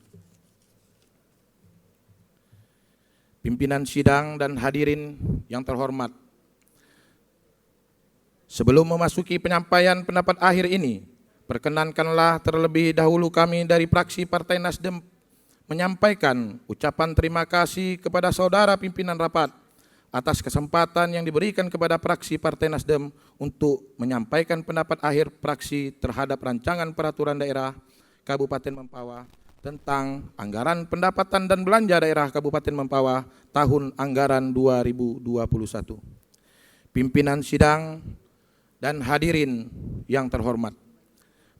Pimpinan sidang dan hadirin yang terhormat, sebelum memasuki penyampaian pendapat akhir ini, perkenankanlah terlebih dahulu kami dari fraksi Partai Nasdem menyampaikan ucapan terima kasih kepada saudara pimpinan rapat atas kesempatan yang diberikan kepada fraksi Partai Nasdem untuk menyampaikan pendapat akhir fraksi terhadap rancangan peraturan daerah Kabupaten Mempawah tentang anggaran pendapatan dan belanja daerah Kabupaten Mempawah tahun anggaran 2021. Pimpinan sidang dan hadirin yang terhormat,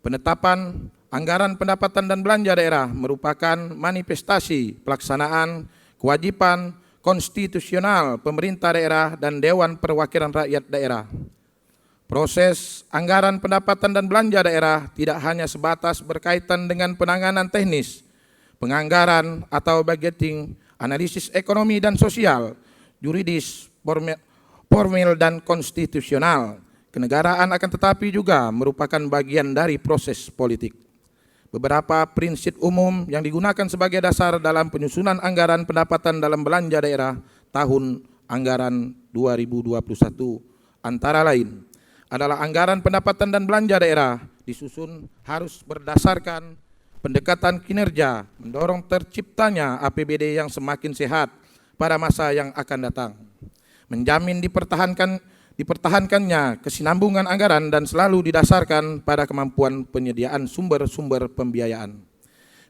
penetapan anggaran pendapatan dan belanja daerah merupakan manifestasi pelaksanaan kewajiban konstitusional pemerintah daerah dan Dewan Perwakilan Rakyat Daerah. Proses anggaran pendapatan dan belanja daerah tidak hanya sebatas berkaitan dengan penanganan teknis, penganggaran atau budgeting, analisis ekonomi dan sosial, yuridis, formil dan konstitusional kenegaraan, akan tetapi juga merupakan bagian dari proses politik. Beberapa prinsip umum yang digunakan sebagai dasar dalam penyusunan anggaran pendapatan dalam belanja daerah tahun anggaran 2021 antara lain adalah anggaran pendapatan dan belanja daerah disusun harus berdasarkan pendekatan kinerja, mendorong terciptanya APBD yang semakin sehat pada masa yang akan datang, menjamin dipertahankannya kesinambungan anggaran dan selalu didasarkan pada kemampuan penyediaan sumber-sumber pembiayaan.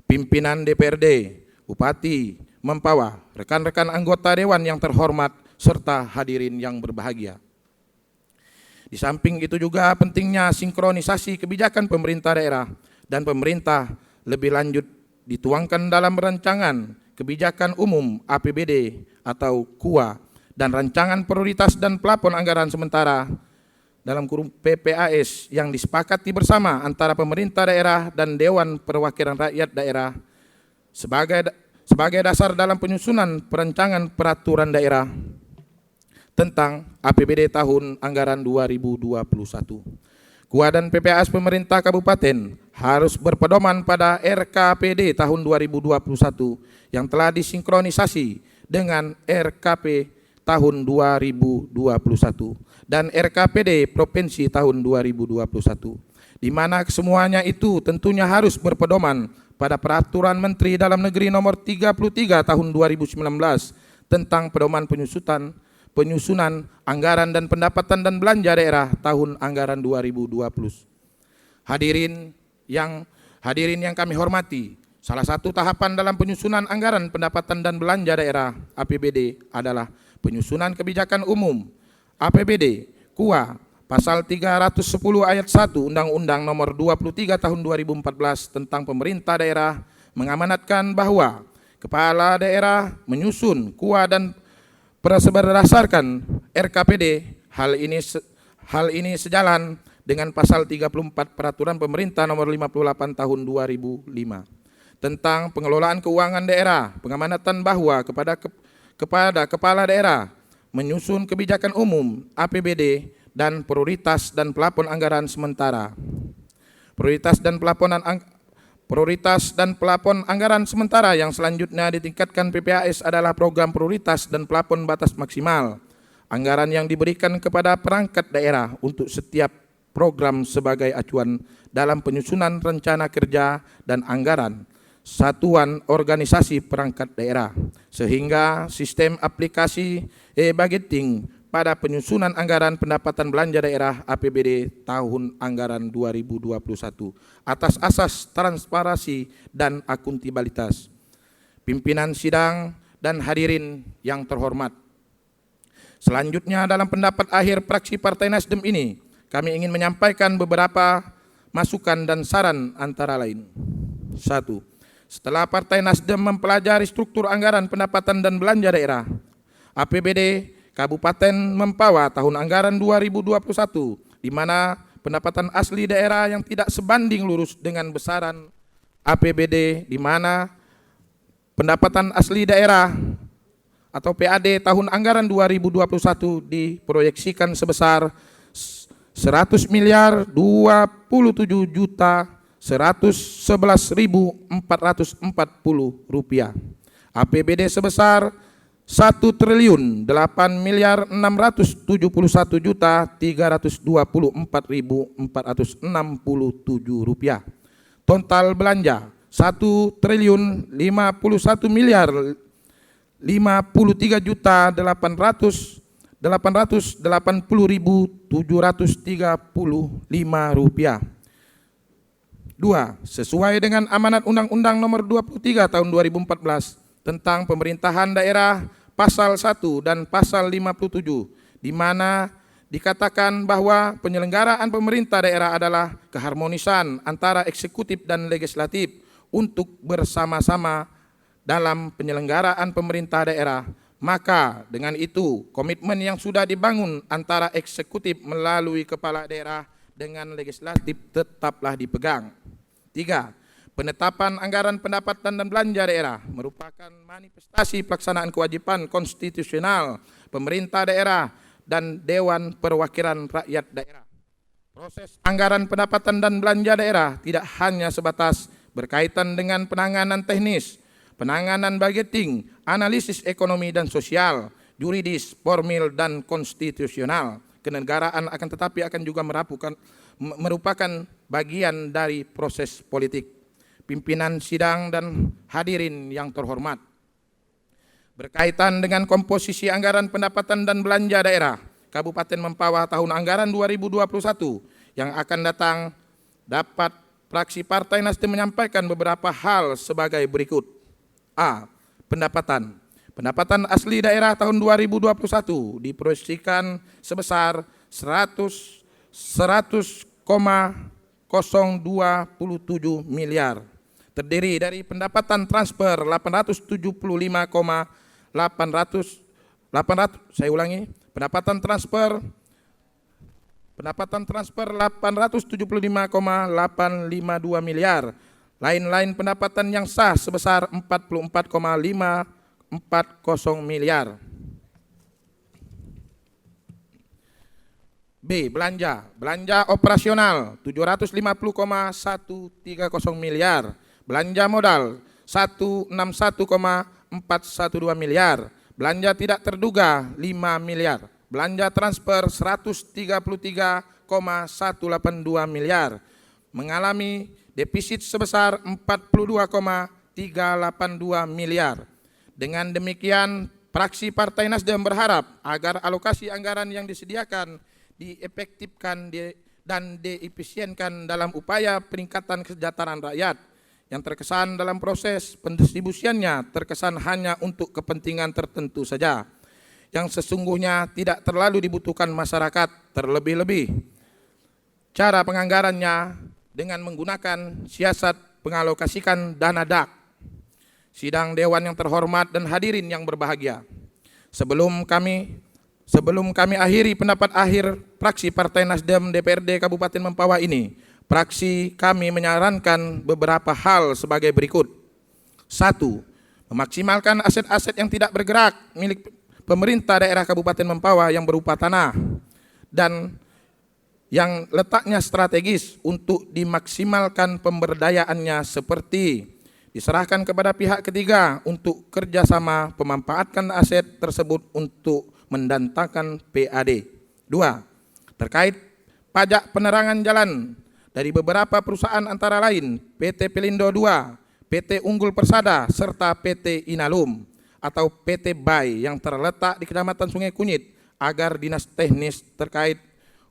Pimpinan DPRD, Bupati Mempawah, rekan-rekan anggota Dewan yang terhormat, serta hadirin yang berbahagia. Di samping itu juga pentingnya sinkronisasi kebijakan pemerintah daerah dan pemerintah lebih lanjut dituangkan dalam rancangan kebijakan umum APBD atau KUA dan rancangan prioritas dan plafon anggaran sementara dalam kurung PPAS yang disepakati bersama antara pemerintah daerah dan Dewan Perwakilan Rakyat Daerah sebagai dasar dalam penyusunan perancangan peraturan daerah tentang APBD tahun anggaran 2021. KUA dan PPAS pemerintah kabupaten harus berpedoman pada RKPD tahun 2021 yang telah disinkronisasi dengan RKP tahun 2021 dan RKPD Provinsi tahun 2021, di mana kesemuanya itu tentunya harus berpedoman pada Peraturan Menteri Dalam Negeri Nomor 33 tahun 2019 tentang pedoman penyusunan anggaran dan pendapatan dan belanja daerah tahun anggaran 2020. Hadirin yang kami hormati, Salah satu tahapan dalam penyusunan anggaran pendapatan dan belanja daerah APBD adalah penyusunan kebijakan umum APBD KUA pasal 310 ayat 1 Undang-Undang nomor 23 tahun 2014 tentang pemerintah daerah mengamanatkan bahwa kepala daerah menyusun KUA dan berdasarkan RKPD. Hal ini sejalan dengan pasal 34 Peraturan Pemerintah nomor 58 tahun 2005 tentang pengelolaan keuangan daerah, pengamanatan bahwa kepada kepala daerah menyusun kebijakan umum APBD dan prioritas dan plafon anggaran sementara. Prioritas dan plafon anggaran sementara yang selanjutnya ditingkatkan PPAS adalah program prioritas dan plafon batas maksimal. Anggaran yang diberikan kepada perangkat daerah untuk setiap program sebagai acuan dalam penyusunan rencana kerja dan anggaran satuan organisasi perangkat daerah, sehingga sistem aplikasi e-budgeting pada penyusunan anggaran pendapatan belanja daerah APBD tahun anggaran 2021 atas asas transparansi dan akuntabilitas. Pimpinan sidang dan hadirin yang terhormat, selanjutnya dalam pendapat akhir fraksi Partai Nasdem ini, kami ingin menyampaikan beberapa masukan dan saran antara lain. 1. Setelah Partai Nasdem mempelajari struktur anggaran pendapatan dan belanja daerah APBD Kabupaten Mempawah tahun anggaran 2021, di mana pendapatan asli daerah yang tidak sebanding lurus dengan besaran APBD, di mana pendapatan asli daerah atau PAD tahun anggaran 2021 diproyeksikan sebesar 100 miliar 27 juta 111.440 rupiah. APBD sebesar 1.008 miliar 671 juta 324.467 rupiah. Total belanja 1.051 miliar 53 juta 880.735 rupiah. 2. Sesuai dengan amanat Undang-Undang nomor 23 tahun 2014 tentang pemerintahan daerah pasal 1 dan pasal 57, di mana dikatakan bahwa penyelenggaraan pemerintah daerah adalah keharmonisan antara eksekutif dan legislatif untuk bersama-sama dalam penyelenggaraan pemerintah daerah. Maka dengan itu komitmen yang sudah dibangun antara eksekutif melalui kepala daerah dengan legislatif tetaplah dipegang. 3. Penetapan anggaran pendapatan dan belanja daerah merupakan manifestasi pelaksanaan kewajiban konstitusional pemerintah daerah dan Dewan Perwakilan Rakyat Daerah. Proses anggaran pendapatan dan belanja daerah tidak hanya sebatas berkaitan dengan penanganan teknis, penanganan budgeting, analisis ekonomi dan sosial, juridis, formil dan konstitusional kenegaraan, akan tetapi akan juga merupakan bagian dari proses politik. Pimpinan sidang dan hadirin yang terhormat, berkaitan dengan komposisi anggaran pendapatan dan belanja daerah Kabupaten Mempawah tahun anggaran 2021 yang akan datang, dapat fraksi Partai Nasdem menyampaikan beberapa hal sebagai berikut. A. Pendapatan asli daerah tahun 2021 diproyeksikan sebesar 100,027 miliar. Terdiri dari pendapatan transfer 875,852 miliar. Lain-lain pendapatan yang sah sebesar 44,540 miliar. B. Belanja operasional 750,130 miliar. Belanja modal 161,412 miliar. Belanja tidak terduga 5 miliar. Belanja transfer 133,182 miliar. Mengalami defisit sebesar 42,382 miliar. Dengan demikian, fraksi Partai Nasdem berharap agar alokasi anggaran yang disediakan diefektifkan dan diefisienkan dalam upaya peningkatan kesejahteraan rakyat yang terkesan dalam proses pendistribusiannya terkesan hanya untuk kepentingan tertentu saja, yang sesungguhnya tidak terlalu dibutuhkan masyarakat. Terlebih-lebih cara penganggarannya dengan menggunakan siasat pengalokasikan dana DAK. Sidang Dewan yang terhormat dan hadirin yang berbahagia, sebelum kami akhiri pendapat akhir fraksi Partai Nasdem DPRD Kabupaten Mempawah ini, fraksi kami menyarankan beberapa hal sebagai berikut. 1. Memaksimalkan aset-aset yang tidak bergerak milik pemerintah daerah Kabupaten Mempawah yang berupa tanah dan yang letaknya strategis untuk dimaksimalkan pemberdayaannya, seperti diserahkan kepada pihak ketiga untuk kerjasama pemanfaatkan aset tersebut untuk mendatangkan PAD. 2. Terkait pajak penerangan jalan dari beberapa perusahaan antara lain PT Pelindo II, PT Unggul Persada, serta PT Inalum atau PT BAI yang terletak di Kecamatan Sungai Kunyit, agar dinas teknis terkait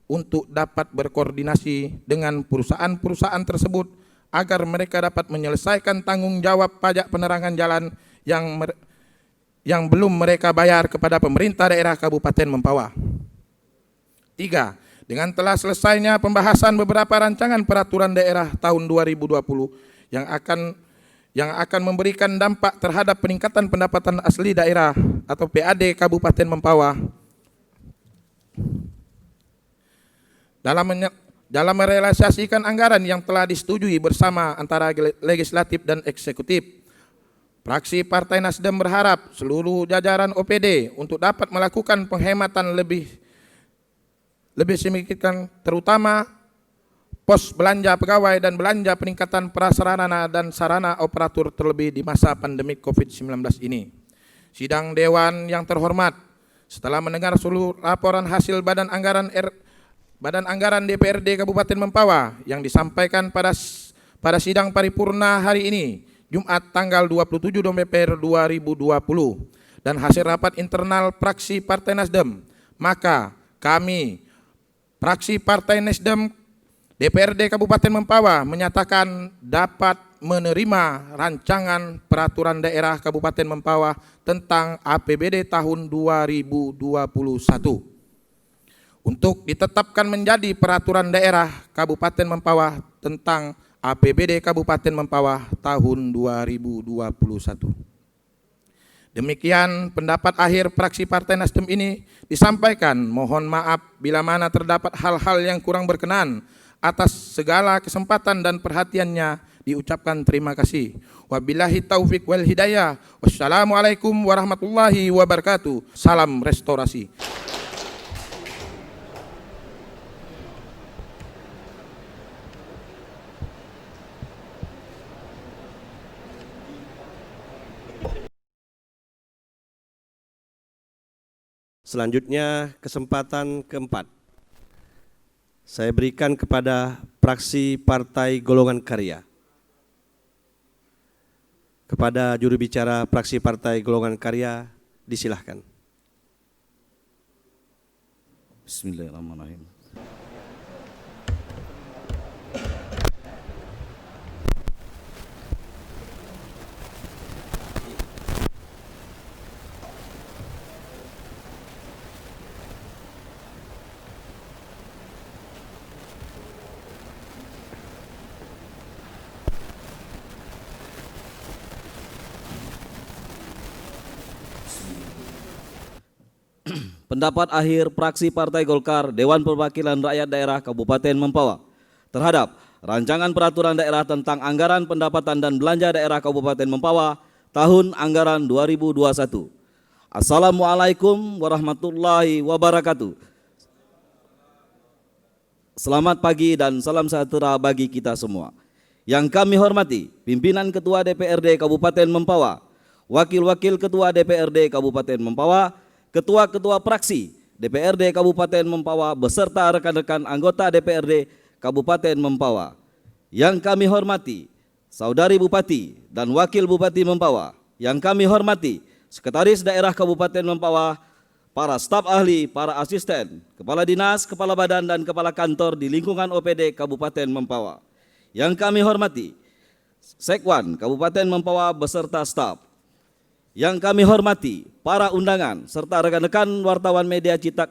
untuk dapat berkoordinasi dengan perusahaan-perusahaan tersebut agar mereka dapat menyelesaikan tanggung jawab pajak penerangan jalan yang belum mereka bayar kepada pemerintah daerah Kabupaten Mempawah. 3. Dengan telah selesainya pembahasan beberapa rancangan peraturan daerah tahun 2020 yang akan memberikan dampak terhadap peningkatan pendapatan asli daerah atau PAD Kabupaten Mempawah, dalam merealisasikan anggaran yang telah disetujui bersama antara legislatif dan eksekutif, fraksi Partai Nasdem berharap seluruh jajaran OPD untuk dapat melakukan penghematan lebih signifikan, terutama pos belanja pegawai dan belanja peningkatan prasarana dan sarana operator, terlebih di masa pandemi COVID-19 ini. Sidang Dewan yang terhormat, setelah mendengar seluruh laporan hasil Badan Anggaran DPRD Kabupaten Mempawah yang disampaikan pada sidang paripurna hari ini, Jumat tanggal 27 November 2020, dan hasil rapat internal fraksi Partai Nasdem, maka kami, fraksi Partai Nasdem DPRD Kabupaten Mempawah, menyatakan dapat menerima rancangan peraturan daerah Kabupaten Mempawah tentang APBD tahun 2021 untuk ditetapkan menjadi peraturan daerah Kabupaten Mempawah tentang APBD Kabupaten Mempawah tahun 2021. Demikian pendapat akhir fraksi Partai Nasdem ini disampaikan. Mohon maaf bila mana terdapat hal-hal yang kurang berkenan. Atas segala kesempatan dan perhatiannya diucapkan terima kasih. Wabillahi taufik wal hidayah. Wassalamualaikum warahmatullahi wabarakatuh. Salam restorasi. Selanjutnya kesempatan keempat saya berikan kepada fraksi Partai Golongan Karya. Kepada juru bicara fraksi Partai Golongan Karya, disilahkan. Bismillahirrahmanirrahim. Pendapat akhir fraksi Partai Golkar Dewan Perwakilan Rakyat Daerah Kabupaten Mempawah terhadap rancangan peraturan daerah tentang anggaran pendapatan dan belanja daerah Kabupaten Mempawah tahun anggaran 2021. Assalamualaikum warahmatullahi wabarakatuh. Selamat pagi dan salam sejahtera bagi kita semua. Yang kami hormati pimpinan Ketua DPRD Kabupaten Mempawah, Wakil-Wakil Ketua DPRD Kabupaten Mempawah, Ketua-Ketua Fraksi DPRD Kabupaten Mempawah beserta rekan-rekan anggota DPRD Kabupaten Mempawah. Yang kami hormati Saudari Bupati dan Wakil Bupati Mempawah. Yang kami hormati Sekretaris Daerah Kabupaten Mempawah, para staf ahli, para asisten, kepala dinas, kepala badan dan kepala kantor di lingkungan OPD Kabupaten Mempawah. Yang kami hormati Sekwan Kabupaten Mempawah beserta staf. Yang kami hormati para undangan serta rekan-rekan wartawan media cetak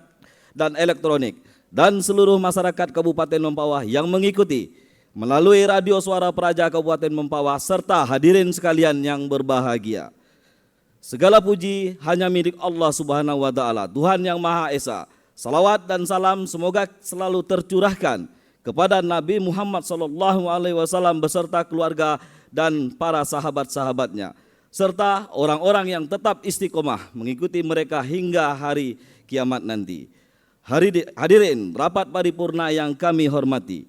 dan elektronik dan seluruh masyarakat Kabupaten Mempawah yang mengikuti melalui radio Suara Praja Kabupaten Mempawah serta hadirin sekalian yang berbahagia. Segala puji hanya milik Allah Subhanahu wa taala, Tuhan yang Maha Esa. Salawat dan salam semoga selalu tercurahkan kepada Nabi Muhammad SAW beserta keluarga dan para sahabat-sahabatnya, serta orang-orang yang tetap istiqomah mengikuti mereka hingga hari kiamat nanti. Hadirin rapat paripurna yang kami hormati,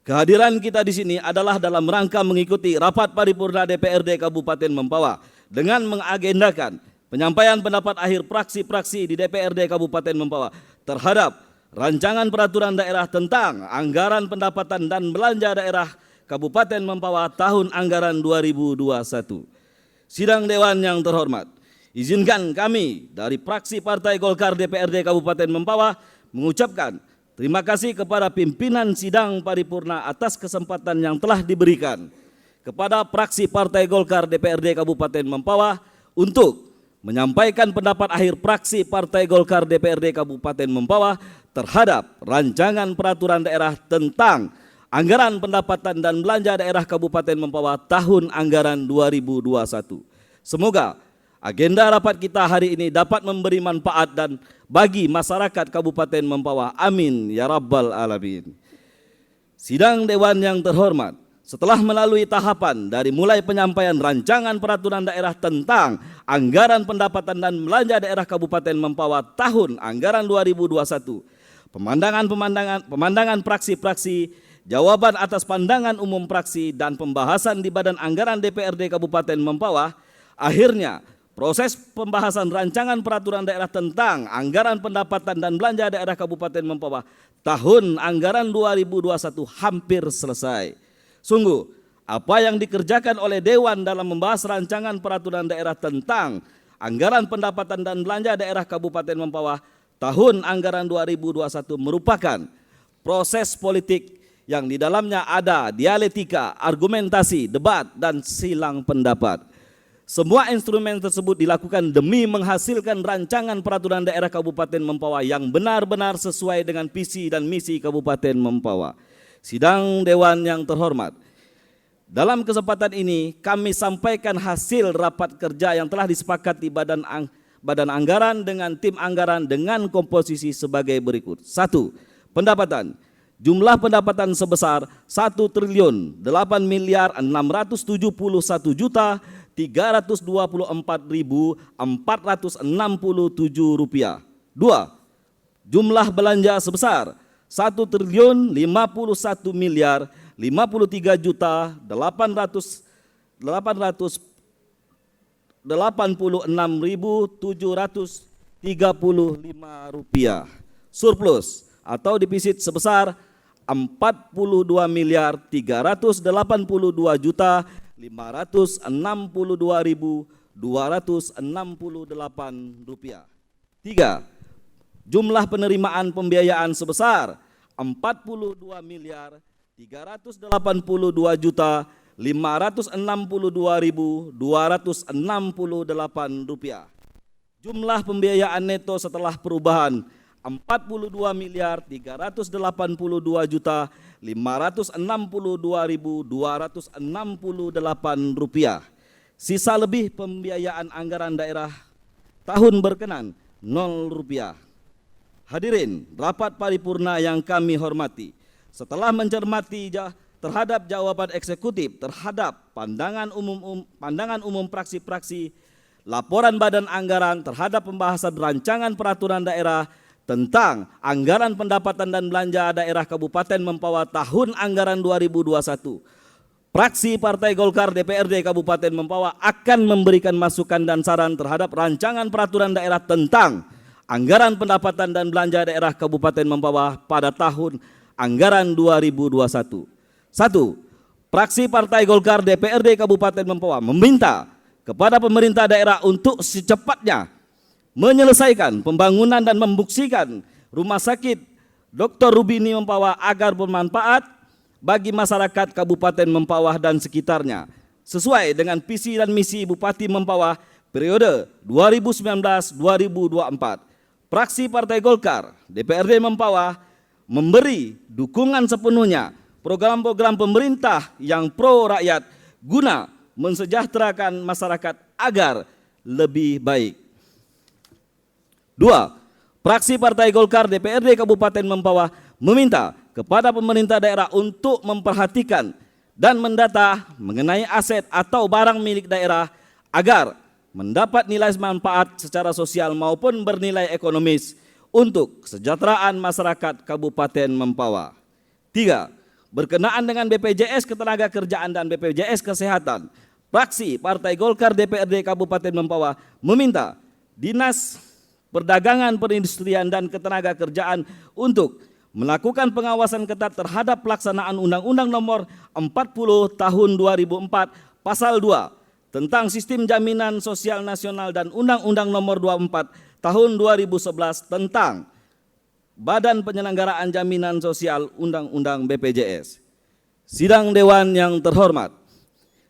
kehadiran kita di sini adalah dalam rangka mengikuti rapat paripurna DPRD Kabupaten Mempawah dengan mengagendakan penyampaian pendapat akhir praksi-praksi di DPRD Kabupaten Mempawah terhadap rancangan peraturan daerah tentang anggaran pendapatan dan belanja daerah Kabupaten Mempawah tahun anggaran 2021. Sidang Dewan yang terhormat, izinkan kami dari fraksi Partai Golkar DPRD Kabupaten Mempawah mengucapkan terima kasih kepada pimpinan sidang paripurna atas kesempatan yang telah diberikan kepada fraksi Partai Golkar DPRD Kabupaten Mempawah untuk menyampaikan pendapat akhir fraksi Partai Golkar DPRD Kabupaten Mempawah terhadap rancangan peraturan daerah tentang anggaran pendapatan dan belanja daerah Kabupaten Mempawah tahun anggaran 2021. Semoga agenda rapat kita hari ini dapat memberi manfaat dan bagi masyarakat Kabupaten Mempawah. Amin ya rabbal alamin. Sidang Dewan yang terhormat, setelah melalui tahapan dari mulai penyampaian rancangan peraturan daerah tentang anggaran pendapatan dan belanja daerah Kabupaten Mempawah tahun anggaran 2021, pemandangan praksi-praksi, jawaban atas pandangan umum praksi dan pembahasan di Badan Anggaran DPRD Kabupaten Mempawah, akhirnya proses pembahasan rancangan peraturan daerah tentang anggaran pendapatan dan belanja daerah Kabupaten Mempawah tahun anggaran 2021 hampir selesai. Sungguh, apa yang dikerjakan oleh Dewan dalam membahas rancangan peraturan daerah tentang anggaran pendapatan dan belanja daerah Kabupaten Mempawah tahun anggaran 2021 merupakan proses politik yang di dalamnya ada dialektika, argumentasi, debat, dan silang pendapat. Semua instrumen tersebut dilakukan demi menghasilkan rancangan peraturan daerah Kabupaten Mempawah yang benar-benar sesuai dengan visi dan misi Kabupaten Mempawah. Sidang Dewan yang terhormat, dalam kesempatan ini kami sampaikan hasil rapat kerja yang telah disepakati Badan Anggaran dengan tim anggaran dengan komposisi sebagai berikut. 1. Pendapatan. Jumlah pendapatan sebesar 1.008.671.324.446 rupiah. 2. Jumlah belanja sebesar 1.053.886.735 rupiah. Surplus atau defisit sebesar 42.382.562.268 rupiah. 3. Jumlah penerimaan pembiayaan sebesar 42.382.562.268 rupiah. Jumlah pembiayaan neto setelah perubahan 42.382.562.268 rupiah. Sisa lebih pembiayaan anggaran daerah tahun berkenan 0 rupiah. Hadirin rapat paripurna yang kami hormati, setelah mencermati terhadap jawaban eksekutif terhadap pandangan umum praksi-praksi, laporan Badan Anggaran terhadap pembahasan rancangan peraturan daerah tentang anggaran pendapatan dan belanja daerah Kabupaten Mempawah tahun anggaran 2021, fraksi Partai Golkar DPRD Kabupaten Mempawah akan memberikan masukan dan saran terhadap rancangan peraturan daerah tentang anggaran pendapatan dan belanja daerah Kabupaten Mempawah pada tahun anggaran 2021. 1. Fraksi Partai Golkar DPRD Kabupaten Mempawah meminta kepada pemerintah daerah untuk secepatnya menyelesaikan pembangunan dan membuksikan Rumah Sakit Dr. Rubini Mempawah agar bermanfaat bagi masyarakat Kabupaten Mempawah dan sekitarnya sesuai dengan visi dan misi Bupati Mempawah periode 2019-2024. Fraksi Partai Golkar DPRD Mempawah memberi dukungan sepenuhnya program-program pemerintah yang pro rakyat guna mensejahterakan masyarakat agar lebih baik. 2. Fraksi Partai Golkar DPRD Kabupaten Mempawah meminta kepada pemerintah daerah untuk memperhatikan dan mendata mengenai aset atau barang milik daerah agar mendapat nilai manfaat secara sosial maupun bernilai ekonomis untuk kesejahteraan masyarakat Kabupaten Mempawah. 3. Berkenaan dengan BPJS Ketenagakerjaan dan BPJS Kesehatan, fraksi Partai Golkar DPRD Kabupaten Mempawah meminta Dinas Perdagangan, Perindustrian, dan Ketenagakerjaan untuk melakukan pengawasan ketat terhadap pelaksanaan Undang-Undang Nomor 40 Tahun 2004 Pasal 2 tentang Sistem Jaminan Sosial Nasional dan Undang-Undang Nomor 24 Tahun 2011 tentang Badan Penyelenggaraan Jaminan Sosial Undang-Undang BPJS. Sidang Dewan yang terhormat,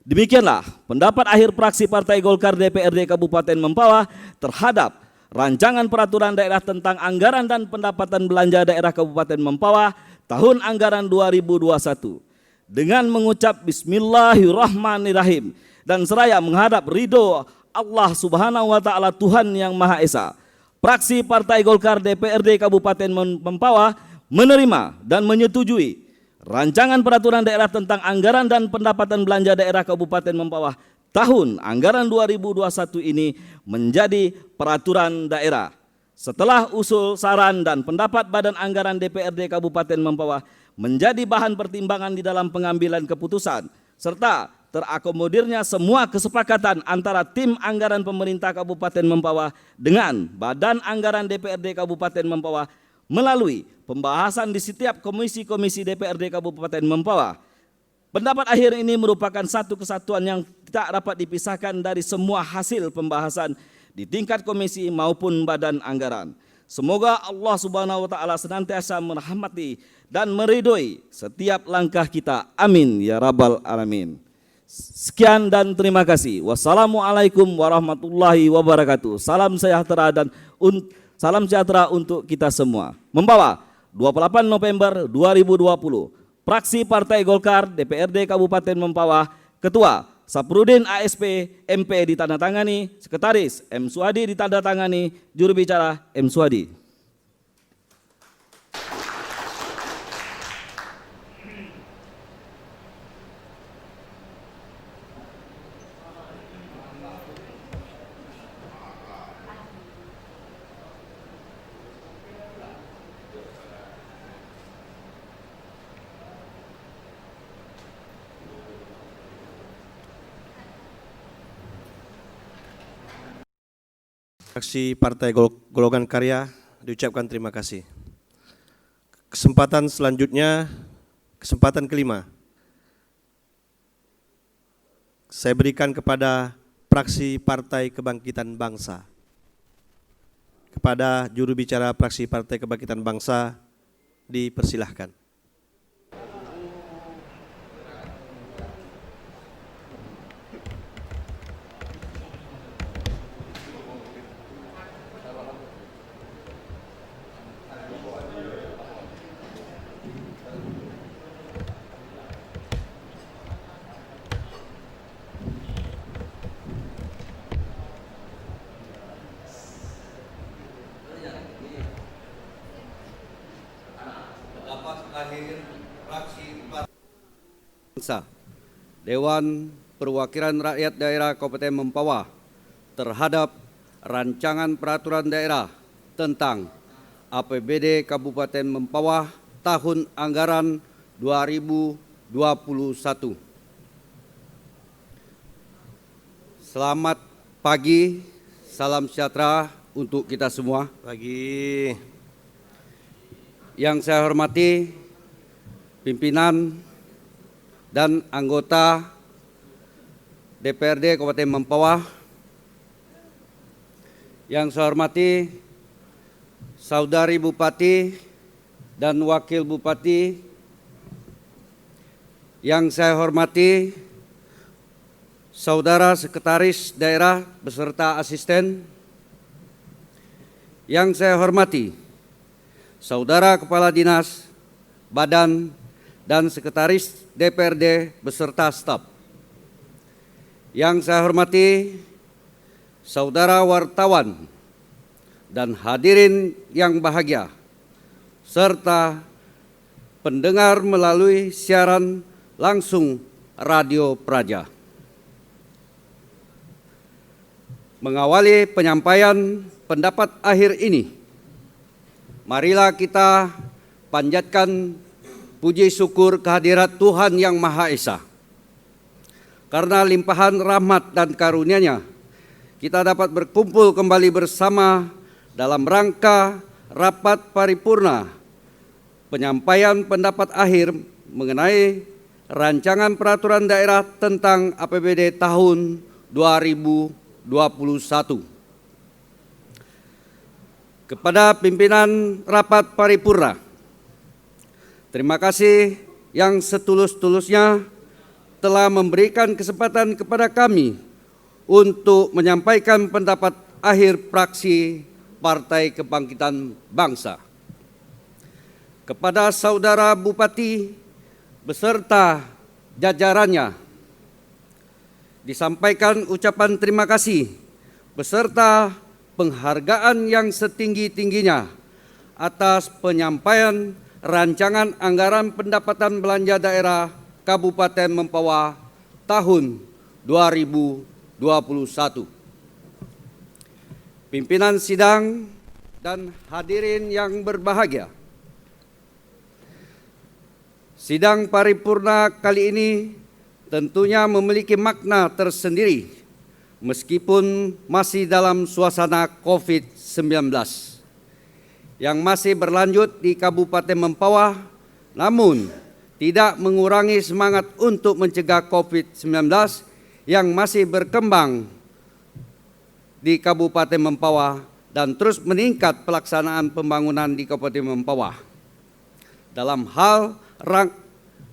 demikianlah pendapat akhir fraksi Partai Golkar DPRD Kabupaten Mempawah terhadap Rancangan Peraturan Daerah tentang Anggaran dan Pendapatan Belanja Daerah Kabupaten Mempawah tahun anggaran 2021. Dengan mengucap Bismillahirrahmanirrahim dan seraya menghadap ridho Allah Subhanahu wa Ta'ala Tuhan yang Maha Esa, fraksi Partai Golkar DPRD Kabupaten Mempawah menerima dan menyetujui Rancangan Peraturan Daerah tentang Anggaran dan Pendapatan Belanja Daerah Kabupaten Mempawah tahun anggaran 2021 ini menjadi peraturan daerah. Setelah usul, saran, dan pendapat Badan Anggaran DPRD Kabupaten Mempawah menjadi bahan pertimbangan di dalam pengambilan keputusan, serta terakomodirnya semua kesepakatan antara tim anggaran pemerintah Kabupaten Mempawah dengan Badan Anggaran DPRD Kabupaten Mempawah melalui pembahasan di setiap komisi-komisi DPRD Kabupaten Mempawah. Pendapat akhir ini merupakan satu kesatuan yang tak dapat dipisahkan dari semua hasil pembahasan di tingkat komisi maupun badan anggaran. Semoga Allah Subhanahu wa Ta'ala senantiasa merahmati dan meridhoi setiap langkah kita. Amin ya rabbal alamin. Sekian dan terima kasih. Wassalamualaikum warahmatullahi wabarakatuh. Salam sejahtera dan salam sejahtera untuk kita semua. Mempawah, 28 November 2020. Fraksi Partai Golkar DPRD Kabupaten Mempawah, Ketua Saprudin ASP MP ditandatangani, Sekretaris M. Suhadi ditandatangani, Juru bicara M. Suhadi. Fraksi Partai Golongan Karya diucapkan terima kasih. Kesempatan selanjutnya, kesempatan kelima, saya berikan kepada fraksi Partai Kebangkitan Bangsa. Kepada juru bicara fraksi Partai Kebangkitan Bangsa, dipersilahkan. Dewan Perwakilan Rakyat Daerah Kabupaten Mempawah terhadap Rancangan Peraturan Daerah tentang APBD Kabupaten Mempawah tahun anggaran 2021. Selamat pagi, salam sejahtera untuk kita semua. Pagi. Yang saya hormati pimpinan dan anggota DPRD Kabupaten Mempawah, yang saya hormati Saudari Bupati dan Wakil Bupati, yang saya hormati Saudara Sekretaris Daerah beserta asisten, yang saya hormati Saudara Kepala Dinas, Badan, dan Sekretaris DPRD beserta staf. Yang saya hormati saudara wartawan dan hadirin yang bahagia, serta pendengar melalui siaran langsung Radio Praja. Mengawali penyampaian pendapat akhir ini, marilah kita panjatkan puji syukur kehadirat Tuhan Yang Maha Esa. Karena limpahan rahmat dan karunia-Nya, kita dapat berkumpul kembali bersama dalam rangka rapat paripurna penyampaian pendapat akhir mengenai rancangan peraturan daerah tentang APBD tahun 2021. Kepada pimpinan rapat paripurna, terima kasih yang setulus-tulusnya telah memberikan kesempatan kepada kami untuk menyampaikan pendapat akhir fraksi Partai Kebangkitan Bangsa. Kepada saudara Bupati beserta jajarannya, disampaikan ucapan terima kasih beserta penghargaan yang setinggi-tingginya atas penyampaian rancangan anggaran pendapatan belanja daerah Kabupaten Mempawah tahun 2021. Pimpinan sidang dan hadirin yang berbahagia, sidang paripurna kali ini tentunya memiliki makna tersendiri meskipun masih dalam suasana COVID-19 yang masih berlanjut di Kabupaten Mempawah, namun tidak mengurangi semangat untuk mencegah COVID-19 yang masih berkembang di Kabupaten Mempawah dan terus meningkat pelaksanaan pembangunan di Kabupaten Mempawah.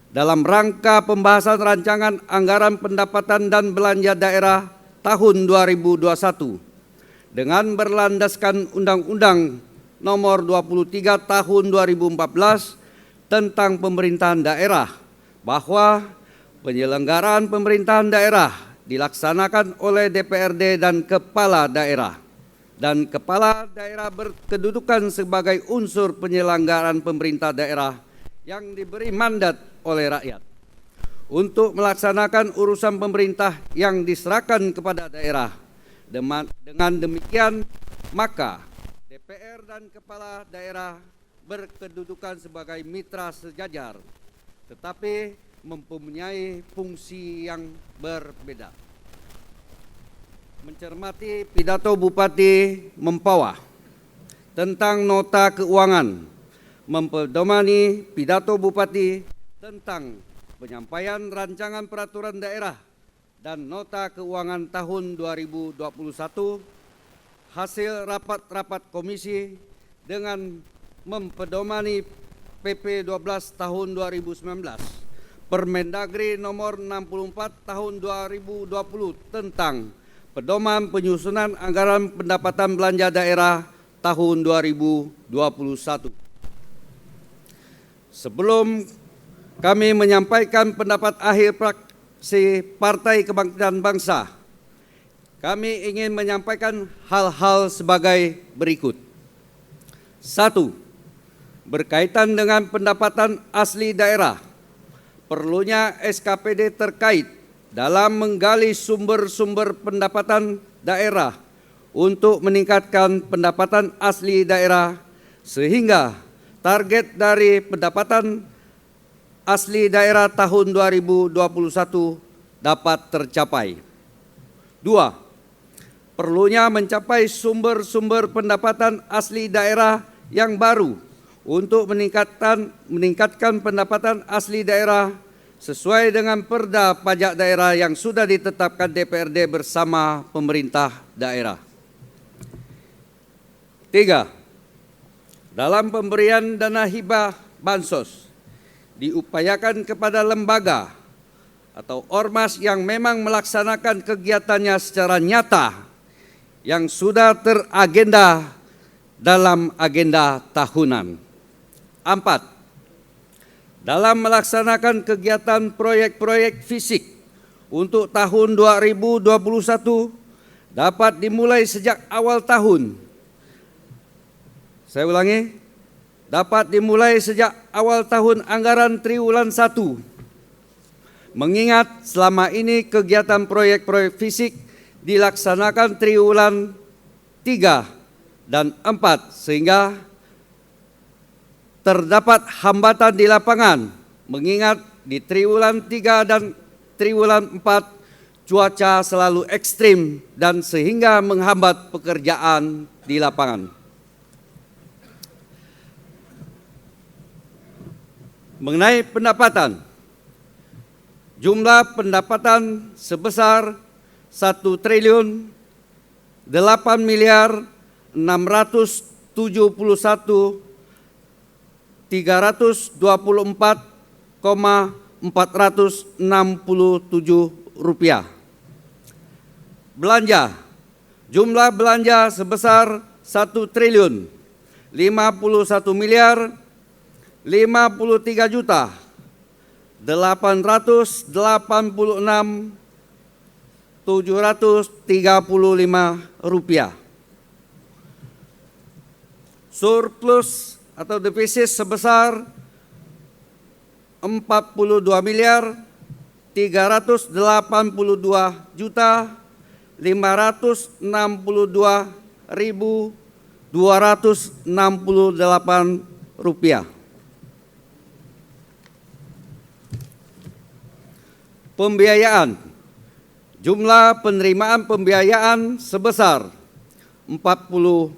Dalam rangka pembahasan rancangan anggaran pendapatan dan belanja daerah tahun 2021 dengan berlandaskan Undang-Undang Nomor 23 Tahun 2014 tentang pemerintahan daerah, bahwa penyelenggaraan pemerintahan daerah dilaksanakan oleh DPRD dan kepala daerah, dan kepala daerah berkedudukan sebagai unsur penyelenggaraan pemerintah daerah yang diberi mandat oleh rakyat untuk melaksanakan urusan pemerintah yang diserahkan kepada daerah. Dengan demikian, maka DPR dan kepala daerah berkedudukan sebagai mitra sejajar, tetapi mempunyai fungsi yang berbeda. Mencermati pidato Bupati Mempawah tentang nota keuangan, mempedomani pidato Bupati tentang penyampaian rancangan peraturan daerah dan nota keuangan tahun 2021, hasil rapat-rapat komisi dengan mempedomani PP 12 tahun 2019, Permendagri nomor 64 tahun 2020 tentang pedoman penyusunan anggaran pendapatan belanja daerah tahun 2021. Sebelum kami menyampaikan pendapat akhir fraksi Partai Kebangkitan Bangsa, kami ingin menyampaikan hal-hal sebagai berikut. 1. Berkaitan dengan pendapatan asli daerah, perlunya SKPD terkait dalam menggali sumber-sumber pendapatan daerah untuk meningkatkan pendapatan asli daerah sehingga target dari pendapatan asli daerah tahun 2021 dapat tercapai. 2. Perlunya mencapai sumber-sumber pendapatan asli daerah yang baru untuk meningkatkan pendapatan asli daerah sesuai dengan Perda Pajak Daerah yang sudah ditetapkan DPRD bersama pemerintah daerah. 3. Dalam pemberian dana hibah bansos, diupayakan kepada lembaga atau ormas yang memang melaksanakan kegiatannya secara nyata yang sudah teragenda dalam agenda tahunan. 4. Dalam melaksanakan kegiatan proyek-proyek fisik untuk tahun 2021 dapat dimulai sejak awal tahun. Saya ulangi, dapat dimulai sejak awal tahun anggaran triwulan 1. Mengingat selama ini kegiatan proyek-proyek fisik dilaksanakan triwulan 3 dan 4 sehingga terdapat hambatan di lapangan, mengingat di triwulan 3 dan triwulan 4 cuaca selalu ekstrim dan sehingga menghambat pekerjaan di lapangan. Mengenai pendapatan, jumlah pendapatan sebesar 1.8.671.324,467 rupiah. Belanja, jumlah belanja sebesar 1.553.886.735 rupiah. Surplus atau defisit sebesar 42.382.268 rupiah. Pembiayaan, jumlah penerimaan pembiayaan sebesar 42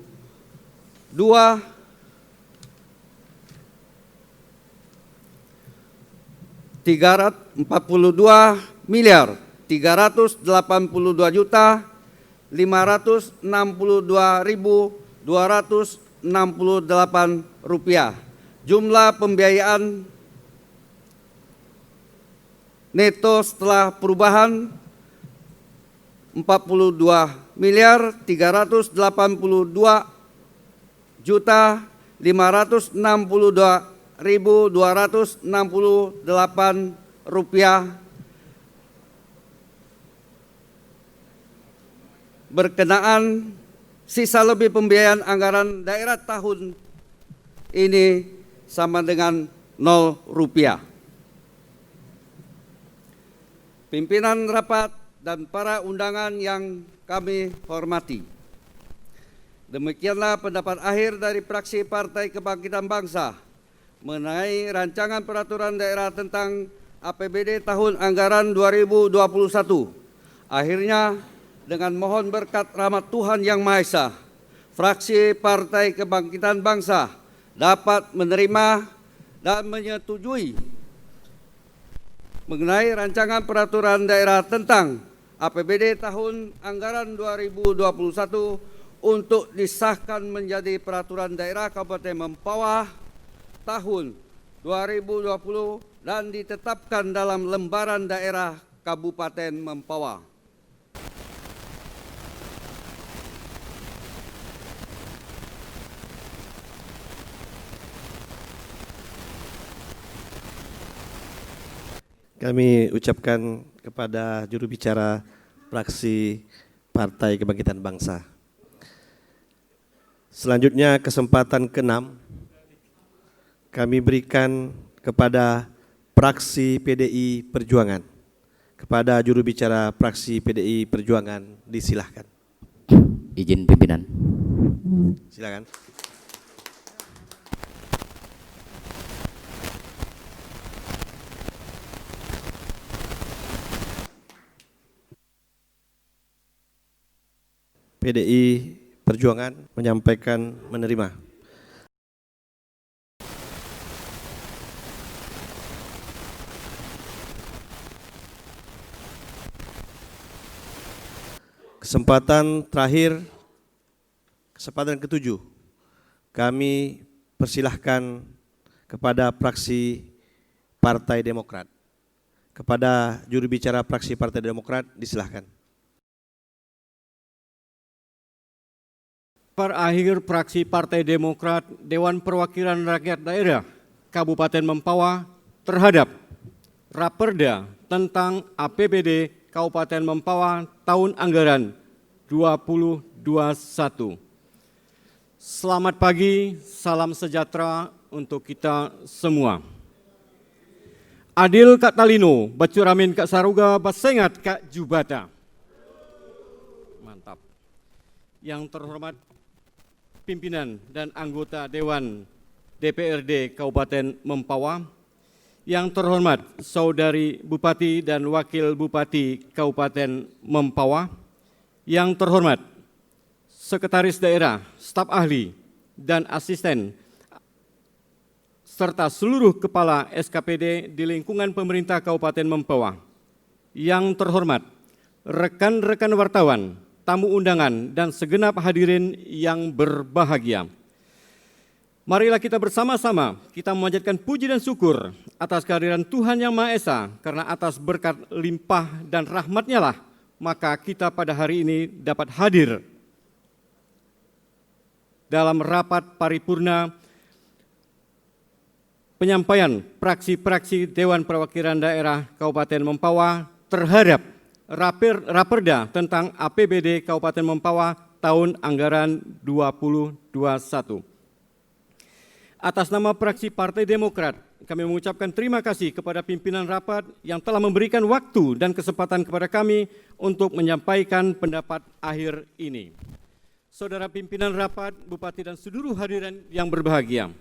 miliar 382.562.268 rupiah. Jumlah pembiayaan neto setelah perubahan 42.562.268 rupiah berkenaan sisa lebih pembiayaan anggaran daerah tahun ini sama dengan 0 rupiah. Pimpinan rapat dan para undangan yang kami hormati. Demikianlah pendapat akhir dari fraksi Partai Kebangkitan Bangsa mengenai rancangan peraturan daerah tentang APBD tahun anggaran 2021. Akhirnya dengan mohon berkat rahmat Tuhan Yang Maha Esa, fraksi Partai Kebangkitan Bangsa dapat menerima dan menyetujui mengenai rancangan peraturan daerah tentang APBD tahun anggaran 2021 untuk disahkan menjadi peraturan daerah Kabupaten Mempawah tahun 2020 dan ditetapkan dalam lembaran daerah Kabupaten Mempawah. Kami ucapkan kepada juru bicara fraksi Partai Kebangkitan Bangsa. Selanjutnya kesempatan ke-6 kami berikan kepada fraksi PDI Perjuangan. Kepada juru bicara fraksi PDI Perjuangan disilahkan. Izin pimpinan. Silakan. PDI Perjuangan menyampaikan menerima. Kesempatan terakhir, kesempatan ke-7, kami persilahkan kepada fraksi Partai Demokrat. Kepada juru bicara fraksi Partai Demokrat, disilahkan. Akhir fraksi Partai Demokrat Dewan Perwakilan Rakyat Daerah Kabupaten Mempawah terhadap Raperda tentang APBD Kabupaten Mempawah tahun anggaran 2021. Selamat pagi, salam sejahtera untuk kita semua. Adil Kak Talino, Bacuramin Kak Saruga, Basengat Kak Jubata. Mantap. Yang terhormat pimpinan dan anggota Dewan DPRD Kabupaten Mempawah, yang terhormat Saudari Bupati dan Wakil Bupati Kabupaten Mempawah, yang terhormat Sekretaris Daerah, Staf Ahli, dan Asisten, serta seluruh Kepala SKPD di lingkungan pemerintah Kabupaten Mempawah, yang terhormat rekan-rekan wartawan, tamu undangan, dan segenap hadirin yang berbahagia. Marilah kita bersama-sama kita memanjatkan puji dan syukur atas kehadiran Tuhan Yang Maha Esa, karena atas berkat limpah dan rahmat-Nya lah maka kita pada hari ini dapat hadir dalam rapat paripurna penyampaian praksi-praksi Dewan Perwakilan Daerah Kabupaten Mempawah terhadap Raperda tentang APBD Kabupaten Mempawah tahun anggaran 2021. Atas nama fraksi Partai Demokrat, kami mengucapkan terima kasih kepada pimpinan rapat yang telah memberikan waktu dan kesempatan kepada kami untuk menyampaikan pendapat akhir ini. Saudara pimpinan rapat, Bupati dan seluruh hadirin yang berbahagia,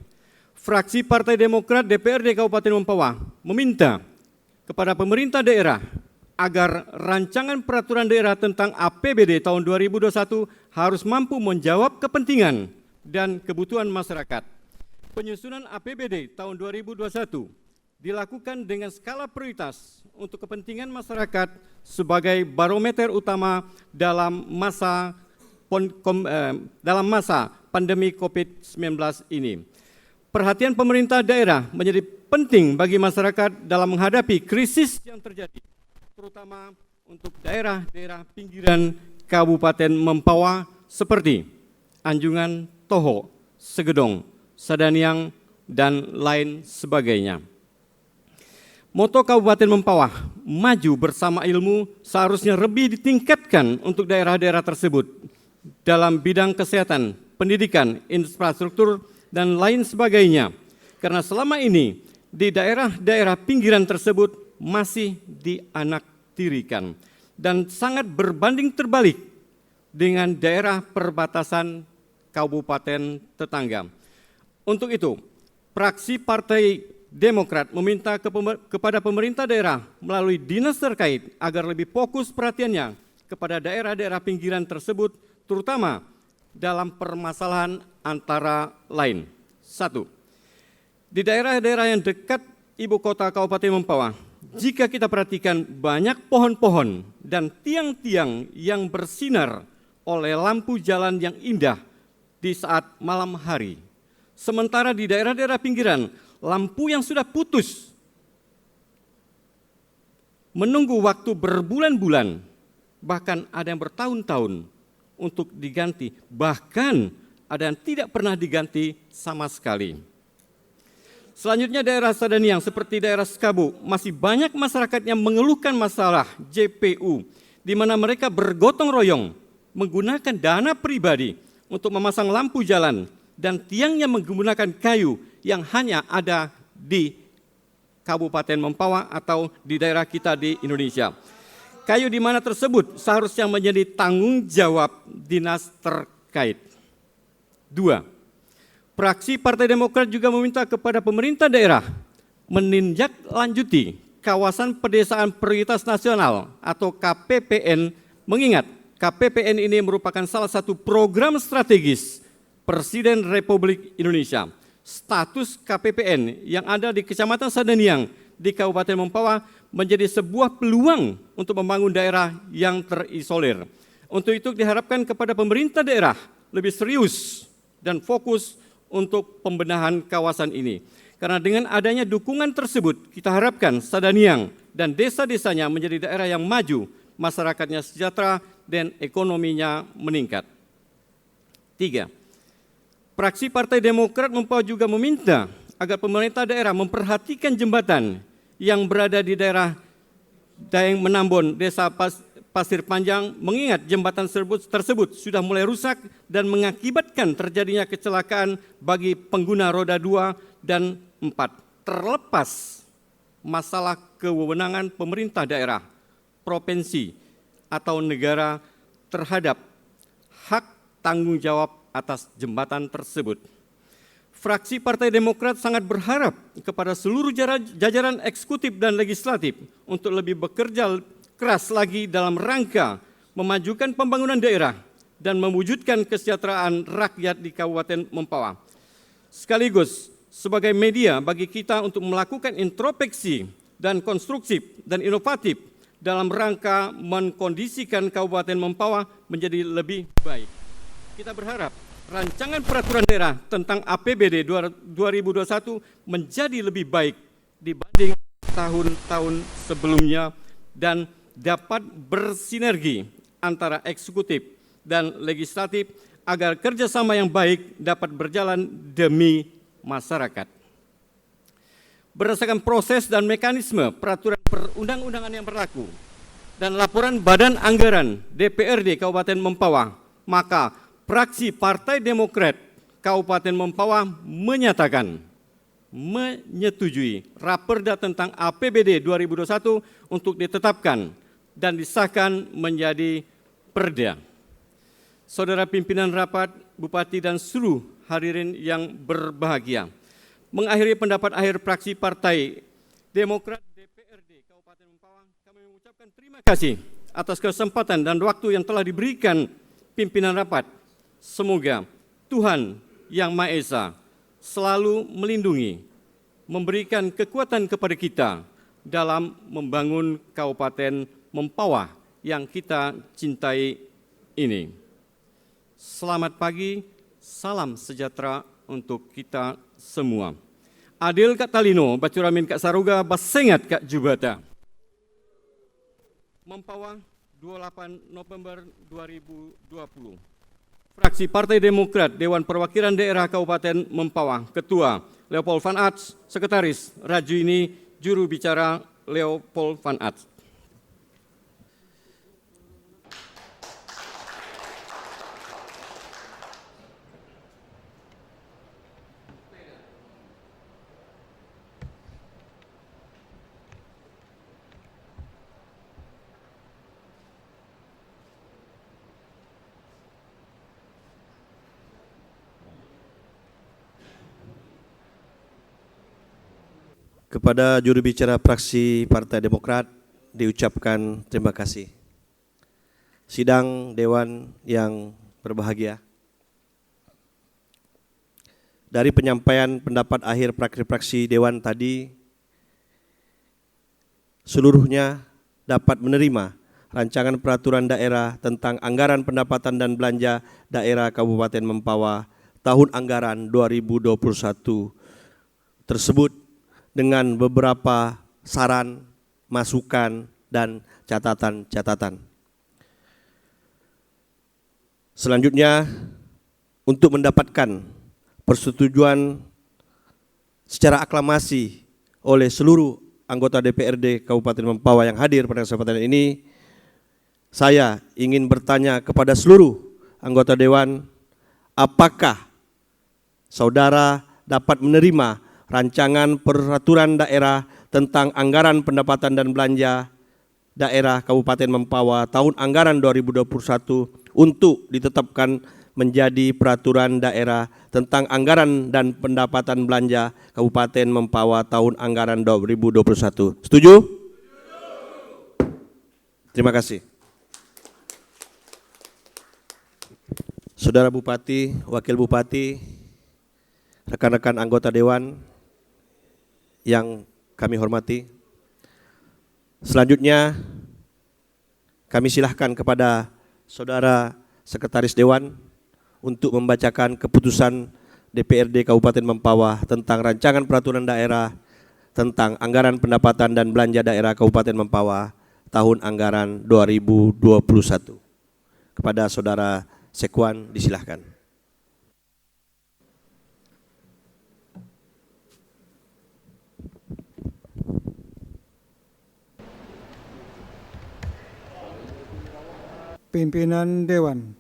fraksi Partai Demokrat DPRD Kabupaten Mempawah meminta kepada pemerintah daerah agar rancangan peraturan daerah tentang APBD tahun 2021 harus mampu menjawab kepentingan dan kebutuhan masyarakat. Penyusunan APBD tahun 2021 dilakukan dengan skala prioritas untuk kepentingan masyarakat sebagai barometer utama dalam masa pandemi COVID-19 ini. Perhatian pemerintah daerah menjadi penting bagi masyarakat dalam menghadapi krisis yang terjadi, terutama untuk daerah-daerah pinggiran Kabupaten Mempawah seperti Anjungan, Toho, Segedong, Sadaniang, dan lain sebagainya. Moto Kabupaten Mempawah, maju bersama ilmu, seharusnya lebih ditingkatkan untuk daerah-daerah tersebut dalam bidang kesehatan, pendidikan, infrastruktur, dan lain sebagainya. Karena selama ini di daerah-daerah pinggiran tersebut masih dianaktirikan dan sangat berbanding terbalik dengan daerah perbatasan kabupaten tetangga. Untuk itu, fraksi Partai Demokrat meminta kepada pemerintah daerah melalui dinas terkait agar lebih fokus perhatiannya kepada daerah-daerah pinggiran tersebut, terutama dalam permasalahan antara lain. 1. Di daerah-daerah yang dekat ibu kota Kabupaten Mempawah, jika kita perhatikan banyak pohon-pohon dan tiang-tiang yang bersinar oleh lampu jalan yang indah di saat malam hari. Sementara di daerah-daerah pinggiran, lampu yang sudah putus menunggu waktu berbulan-bulan, bahkan ada yang bertahun-tahun untuk diganti, bahkan ada yang tidak pernah diganti sama sekali. Selanjutnya daerah Sadaniang seperti daerah Sekabu, masih banyak masyarakat yang mengeluhkan masalah JPU, di mana mereka bergotong royong menggunakan dana pribadi untuk memasang lampu jalan dan tiangnya menggunakan kayu yang hanya ada di Kabupaten Mempawah atau di daerah kita di Indonesia. Kayu di mana tersebut seharusnya menjadi tanggung jawab dinas terkait. 2. Fraksi Partai Demokrat juga meminta kepada pemerintah daerah menindaklanjuti kawasan pedesaan prioritas nasional atau KPPN, mengingat KPPN ini merupakan salah satu program strategis Presiden Republik Indonesia. Status KPPN yang ada di Kecamatan Sadaniang di Kabupaten Mempawah menjadi sebuah peluang untuk membangun daerah yang terisolir. Untuk itu diharapkan kepada pemerintah daerah lebih serius dan fokus untuk pembenahan kawasan ini. Karena dengan adanya dukungan tersebut, kita harapkan Sadaniang dan desa-desanya menjadi daerah yang maju, masyarakatnya sejahtera, dan ekonominya meningkat. 3. Fraksi Partai Demokrat Mempawah juga meminta agar pemerintah daerah memperhatikan jembatan yang berada di daerah Daeng Menambon, Desa Pasir Panjang, mengingat jembatan tersebut sudah mulai rusak dan mengakibatkan terjadinya kecelakaan bagi pengguna roda 2 dan 4. Terlepas masalah kewenangan pemerintah daerah, provinsi, atau negara terhadap hak tanggung jawab atas jembatan tersebut. Fraksi Partai Demokrat sangat berharap kepada seluruh jajaran eksekutif dan legislatif untuk lebih bekerja keras lagi dalam rangka memajukan pembangunan daerah dan mewujudkan kesejahteraan rakyat di Kabupaten Mempawah. Sekaligus sebagai media bagi kita untuk melakukan introspeksi dan konstruktif dan inovatif dalam rangka mengkondisikan Kabupaten Mempawah menjadi lebih baik. Kita berharap rancangan peraturan daerah tentang APBD 2021 menjadi lebih baik dibanding tahun-tahun sebelumnya dan dapat bersinergi antara eksekutif dan legislatif agar kerjasama yang baik dapat berjalan demi masyarakat. Berdasarkan proses dan mekanisme peraturan perundang-undangan yang berlaku dan laporan Badan Anggaran DPRD Kabupaten Mempawah, maka fraksi Partai Demokrat Kabupaten Mempawah menyetujui Raperda tentang APBD 2021 untuk ditetapkan dan disahkan menjadi perda. Saudara pimpinan rapat, Bupati dan seluruh hadirin yang berbahagia, mengakhiri pendapat akhir fraksi Partai Demokrat DPRD Kabupaten Mempawah, kami mengucapkan terima kasih atas kesempatan dan waktu yang telah diberikan pimpinan rapat. Semoga Tuhan Yang Maha Esa selalu melindungi, memberikan kekuatan kepada kita dalam membangun Kabupaten Mempawah yang kita cintai ini. Selamat pagi, salam sejahtera untuk kita semua. Adil Kak Talino, Bacuramin Kak Saruga, Basengat Kak Jubata. Mempawah 28 November 2020. Fraksi Partai Demokrat Dewan Perwakilan Daerah Kabupaten Mempawah, Ketua Leopold van Aerts, Sekretaris Rajuni, Juru Bicara Leopold van Aerts. Kepada juru bicara fraksi Partai Demokrat diucapkan terima kasih. Sidang Dewan yang berbahagia, dari penyampaian pendapat akhir fraksi Dewan tadi, seluruhnya dapat menerima rancangan peraturan daerah tentang anggaran pendapatan dan belanja daerah Kabupaten Mempawah tahun anggaran 2021 tersebut dengan beberapa saran, masukan, dan catatan-catatan. Selanjutnya, untuk mendapatkan persetujuan secara aklamasi oleh seluruh anggota DPRD Kabupaten Mempawah yang hadir pada kesempatan ini, saya ingin bertanya kepada seluruh anggota Dewan, apakah saudara dapat menerima rancangan peraturan daerah tentang anggaran pendapatan dan belanja daerah Kabupaten Mempawah tahun anggaran 2021 untuk ditetapkan menjadi peraturan daerah tentang anggaran dan pendapatan belanja Kabupaten Mempawah tahun anggaran 2021. Setuju? Terima kasih. Saudara Bupati, Wakil Bupati, rekan-rekan anggota Dewan yang kami hormati, selanjutnya kami silahkan kepada Saudara Sekretaris Dewan untuk membacakan keputusan DPRD Kabupaten Mempawah tentang rancangan peraturan daerah tentang anggaran pendapatan dan belanja daerah Kabupaten Mempawah tahun anggaran 2021. Kepada Saudara Sekwan disilahkan. Pimpinan Dewan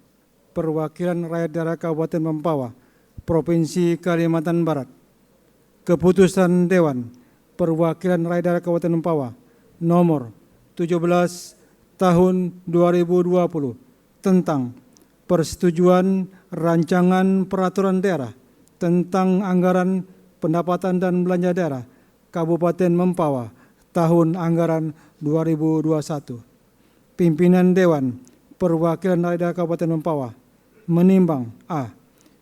Perwakilan Rakyat Daerah Kabupaten Mempawah, Provinsi Kalimantan Barat. Keputusan Dewan Perwakilan Rakyat Daerah Kabupaten Mempawah nomor 17 tahun 2020 tentang persetujuan rancangan peraturan daerah tentang anggaran pendapatan dan belanja daerah Kabupaten Mempawah tahun anggaran 2021. Pimpinan Dewan Perwakilan Rakyat Daerah Kabupaten Mempawah menimbang A.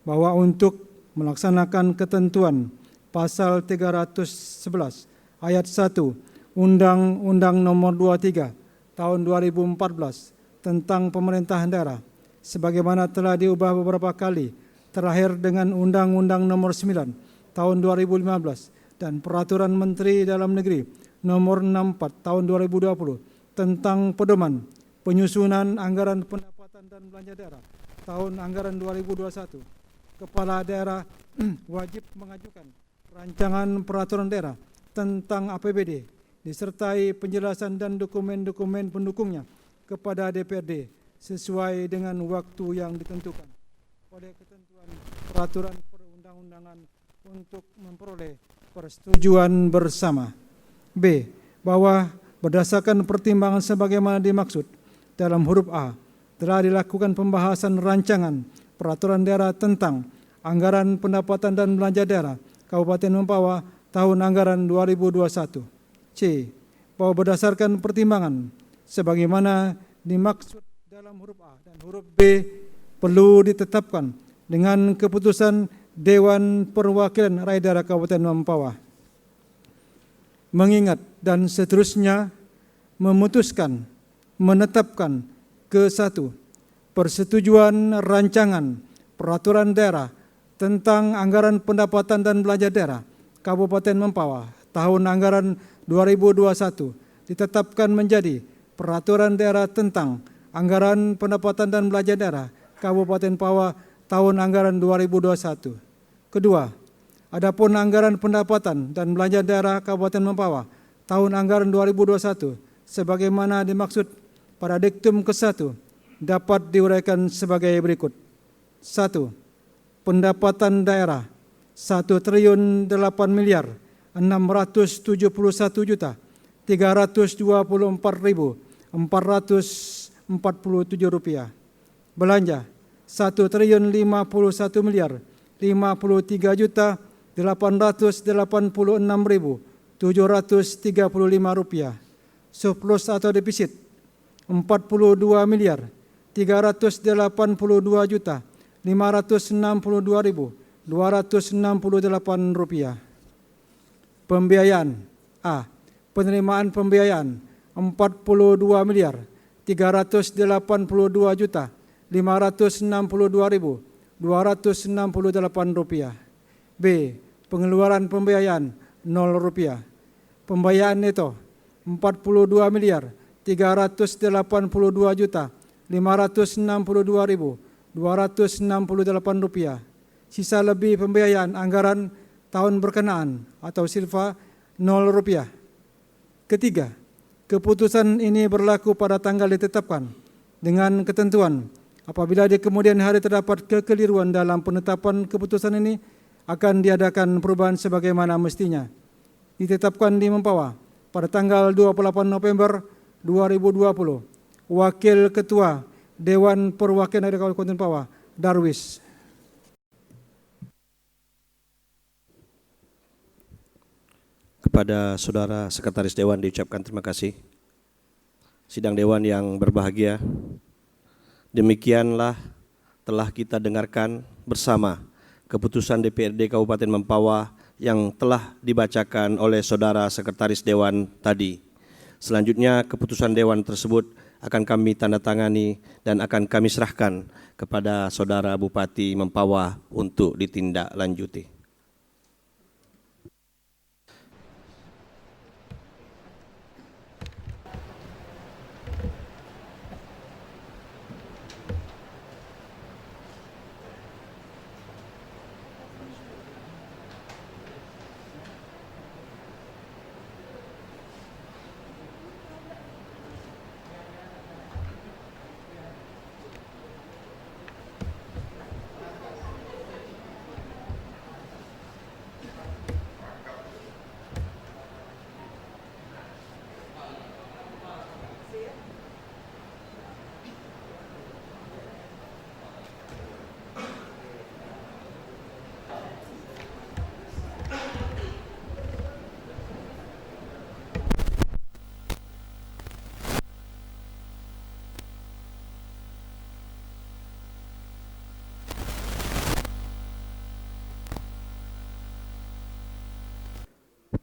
Bahwa untuk melaksanakan ketentuan pasal 311 ayat 1 Undang-Undang Nomor 23 Tahun 2014 tentang pemerintahan daerah sebagaimana telah diubah beberapa kali, terakhir dengan Undang-Undang Nomor 9 Tahun 2015 dan Peraturan Menteri Dalam Negeri Nomor 64 Tahun 2020 tentang pedoman penyusunan anggaran pendapatan dan belanja daerah tahun anggaran 2021. Kepala daerah wajib mengajukan rancangan peraturan daerah tentang APBD disertai penjelasan dan dokumen-dokumen pendukungnya kepada DPRD sesuai dengan waktu yang ditentukan oleh ketentuan peraturan perundang-undangan untuk memperoleh persetujuan bersama. B. Bahwa berdasarkan pertimbangan sebagaimana dimaksud dalam huruf A, telah dilakukan pembahasan rancangan peraturan daerah tentang anggaran pendapatan dan belanja daerah Kabupaten Mempawah tahun anggaran 2021. C. Bahwa berdasarkan pertimbangan sebagaimana dimaksud dalam huruf A dan huruf B perlu ditetapkan dengan keputusan Dewan Perwakilan Rakyat Daerah Kabupaten Mempawah. Mengingat dan seterusnya memutuskan menetapkan ke-1 persetujuan rancangan peraturan daerah tentang anggaran pendapatan dan belanja daerah Kabupaten Mempawah tahun anggaran 2021 ditetapkan menjadi peraturan daerah tentang anggaran pendapatan dan belanja daerah Kabupaten Mempawah tahun anggaran 2021. Kedua, adapun anggaran pendapatan dan belanja daerah Kabupaten Mempawah tahun anggaran 2021 sebagaimana dimaksud pada diktum ke-1 dapat diuraikan sebagai berikut. 1. Pendapatan daerah 1.008.671.324.047 rupiah. Belanja 1.051.383.886.735 rupiah. Surplus atau defisit 42.382.562.268 rupiah. Pembiayaan A. Penerimaan pembiayaan 42.382.562.268 rupiah. B. Pengeluaran pembiayaan 0 rupiah. Pembiayaan neto 42.382.562.268 rupiah. Sisa lebih pembiayaan anggaran tahun berkenaan atau silfa 0 rupiah. Ketiga, keputusan ini berlaku pada tanggal ditetapkan dengan ketentuan apabila di kemudian hari terdapat kekeliruan dalam penetapan keputusan ini akan diadakan perubahan sebagaimana mestinya. Ditetapkan di Mempawah pada tanggal 28 November 2020. Wakil Ketua Dewan Perwakilan Rakyat Kabupaten Mempawah, Darwis. Kepada Saudara Sekretaris Dewan diucapkan terima kasih. Sidang Dewan yang berbahagia, demikianlah telah kita dengarkan bersama keputusan DPRD Kabupaten Mempawah yang telah dibacakan oleh Saudara Sekretaris Dewan tadi. Selanjutnya keputusan Dewan tersebut akan kami tanda tangani dan akan kami serahkan kepada Saudara Bupati Mempawah untuk ditindaklanjuti.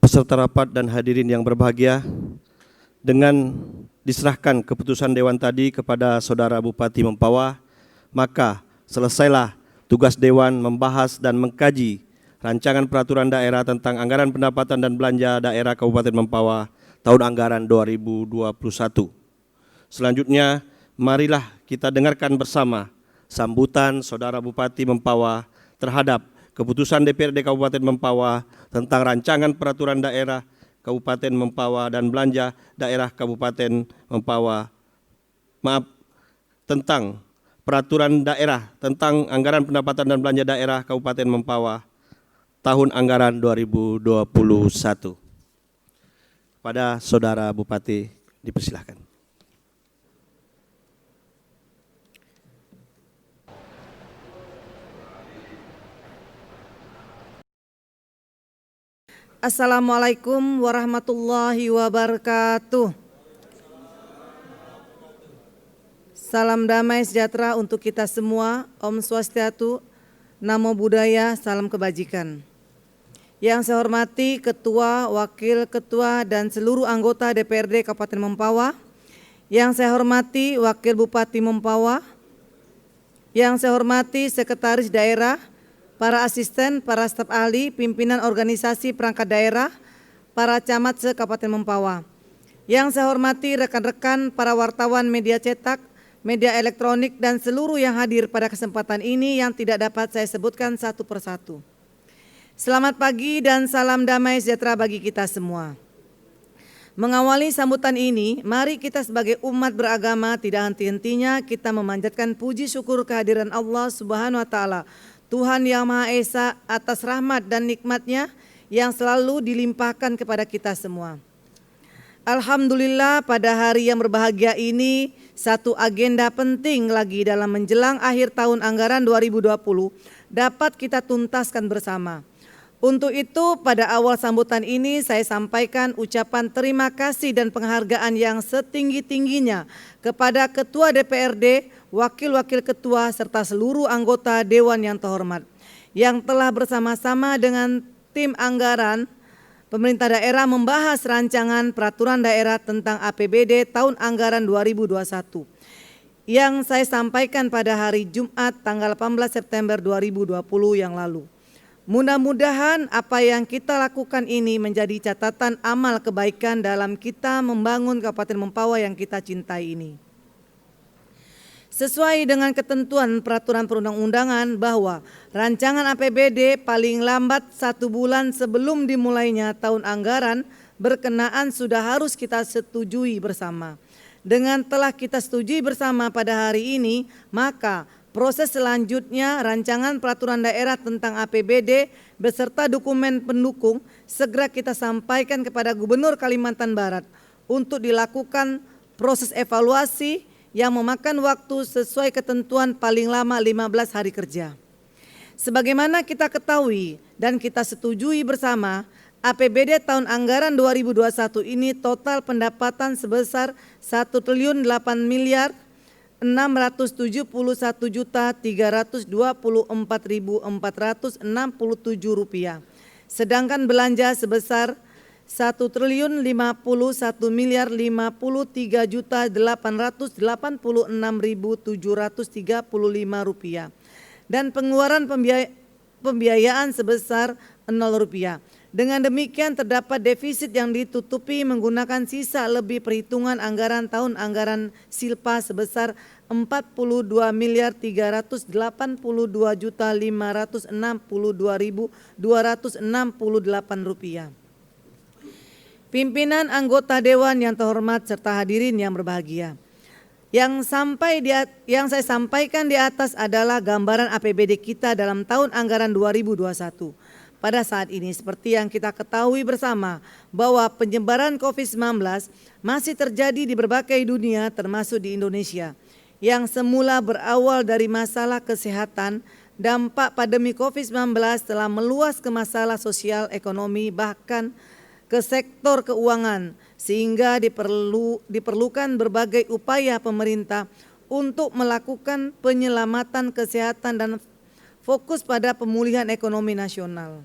Peserta rapat dan hadirin yang berbahagia, dengan diserahkan keputusan Dewan tadi kepada Saudara Bupati Mempawah, maka selesailah tugas Dewan membahas dan mengkaji rancangan peraturan daerah tentang anggaran pendapatan dan belanja daerah Kabupaten Mempawah tahun anggaran 2021. Selanjutnya, marilah kita dengarkan bersama sambutan Saudara Bupati Mempawah terhadap keputusan DPRD Kabupaten Mempawah tentang rancangan peraturan daerah Kabupaten Mempawah dan belanja daerah Kabupaten Mempawah. Tentang peraturan daerah tentang anggaran pendapatan dan belanja daerah Kabupaten Mempawah tahun anggaran 2021. Pada Saudara Bupati dipersilahkan. Assalamualaikum warahmatullahi wabarakatuh. Salam damai sejahtera untuk kita semua. Om Swastiastu, Namo Buddhaya, salam kebajikan. Yang saya hormati Ketua, Wakil Ketua, dan seluruh anggota DPRD Kabupaten Mempawah. Yang saya hormati Wakil Bupati Mempawah. Yang saya hormati Sekretaris Daerah, para asisten, para staf ahli, pimpinan organisasi perangkat daerah, para camat se-Kabupaten Mempawah. Yang saya hormati rekan-rekan para wartawan media cetak, media elektronik, dan seluruh yang hadir pada kesempatan ini yang tidak dapat saya sebutkan satu persatu. Selamat pagi dan salam damai sejahtera bagi kita semua. Mengawali sambutan ini, mari kita sebagai umat beragama tidak henti-hentinya kita memanjatkan puji syukur kehadiran Allah Subhanahu wa Ta'ala, Tuhan Yang Maha Esa, atas rahmat dan nikmat-Nya yang selalu dilimpahkan kepada kita semua. Alhamdulillah, pada hari yang berbahagia ini satu agenda penting lagi dalam menjelang akhir tahun anggaran 2020 dapat kita tuntaskan bersama. Untuk itu pada awal sambutan ini saya sampaikan ucapan terima kasih dan penghargaan yang setinggi-tingginya kepada Ketua DPRD, Wakil-Wakil Ketua, serta seluruh anggota Dewan yang terhormat yang telah bersama-sama dengan tim anggaran pemerintah daerah membahas rancangan peraturan daerah tentang APBD tahun anggaran 2021 yang saya sampaikan pada hari Jumat tanggal 18 September 2020 yang lalu. Mudah-mudahan apa yang kita lakukan ini menjadi catatan amal kebaikan dalam kita membangun Kabupaten Mempawah yang kita cintai ini. Sesuai dengan ketentuan peraturan perundang-undangan bahwa rancangan APBD paling lambat 1 bulan sebelum dimulainya tahun anggaran berkenaan sudah harus kita setujui bersama. Dengan telah kita setujui bersama pada hari ini, maka proses selanjutnya rancangan peraturan daerah tentang APBD beserta dokumen pendukung segera kita sampaikan kepada Gubernur Kalimantan Barat untuk dilakukan proses evaluasi yang memakan waktu sesuai ketentuan paling lama 15 hari kerja. Sebagaimana kita ketahui dan kita setujui bersama, APBD tahun anggaran 2021 ini total pendapatan sebesar 1.671.324.467 rupiah. Sedangkan belanja sebesar Rp1.051.886.735 dan pengeluaran pembiayaan sebesar Rp0. Dengan demikian terdapat defisit yang ditutupi menggunakan sisa lebih perhitungan anggaran tahun anggaran Silpa sebesar Rp42.382.562.268. Pimpinan anggota Dewan yang terhormat serta hadirin yang berbahagia. Yang saya sampaikan di atas adalah gambaran APBD kita dalam tahun anggaran 2021. Pada saat ini seperti yang kita ketahui bersama bahwa penyebaran COVID-19 masih terjadi di berbagai dunia termasuk di Indonesia. Yang semula berawal dari masalah kesehatan, dampak pandemi COVID-19 telah meluas ke masalah sosial ekonomi bahkan ke sektor keuangan sehingga diperlukan berbagai upaya pemerintah untuk melakukan penyelamatan kesehatan dan fokus pada pemulihan ekonomi nasional.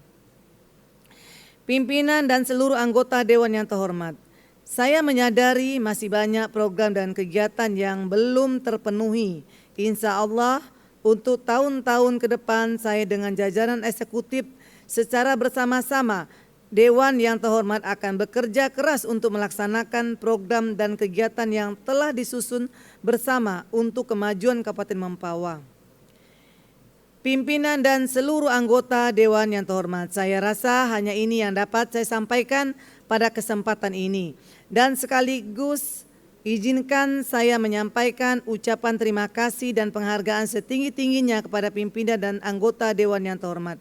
Pimpinan dan seluruh anggota Dewan yang terhormat, saya menyadari masih banyak program dan kegiatan yang belum terpenuhi. Insya Allah untuk tahun-tahun ke depan saya dengan jajaran eksekutif secara bersama-sama Dewan yang terhormat akan bekerja keras untuk melaksanakan program dan kegiatan yang telah disusun bersama untuk kemajuan Kabupaten Mempawah. Pimpinan dan seluruh anggota Dewan yang terhormat, saya rasa hanya ini yang dapat saya sampaikan pada kesempatan ini. Dan sekaligus izinkan saya menyampaikan ucapan terima kasih dan penghargaan setinggi-tingginya kepada pimpinan dan anggota Dewan yang terhormat,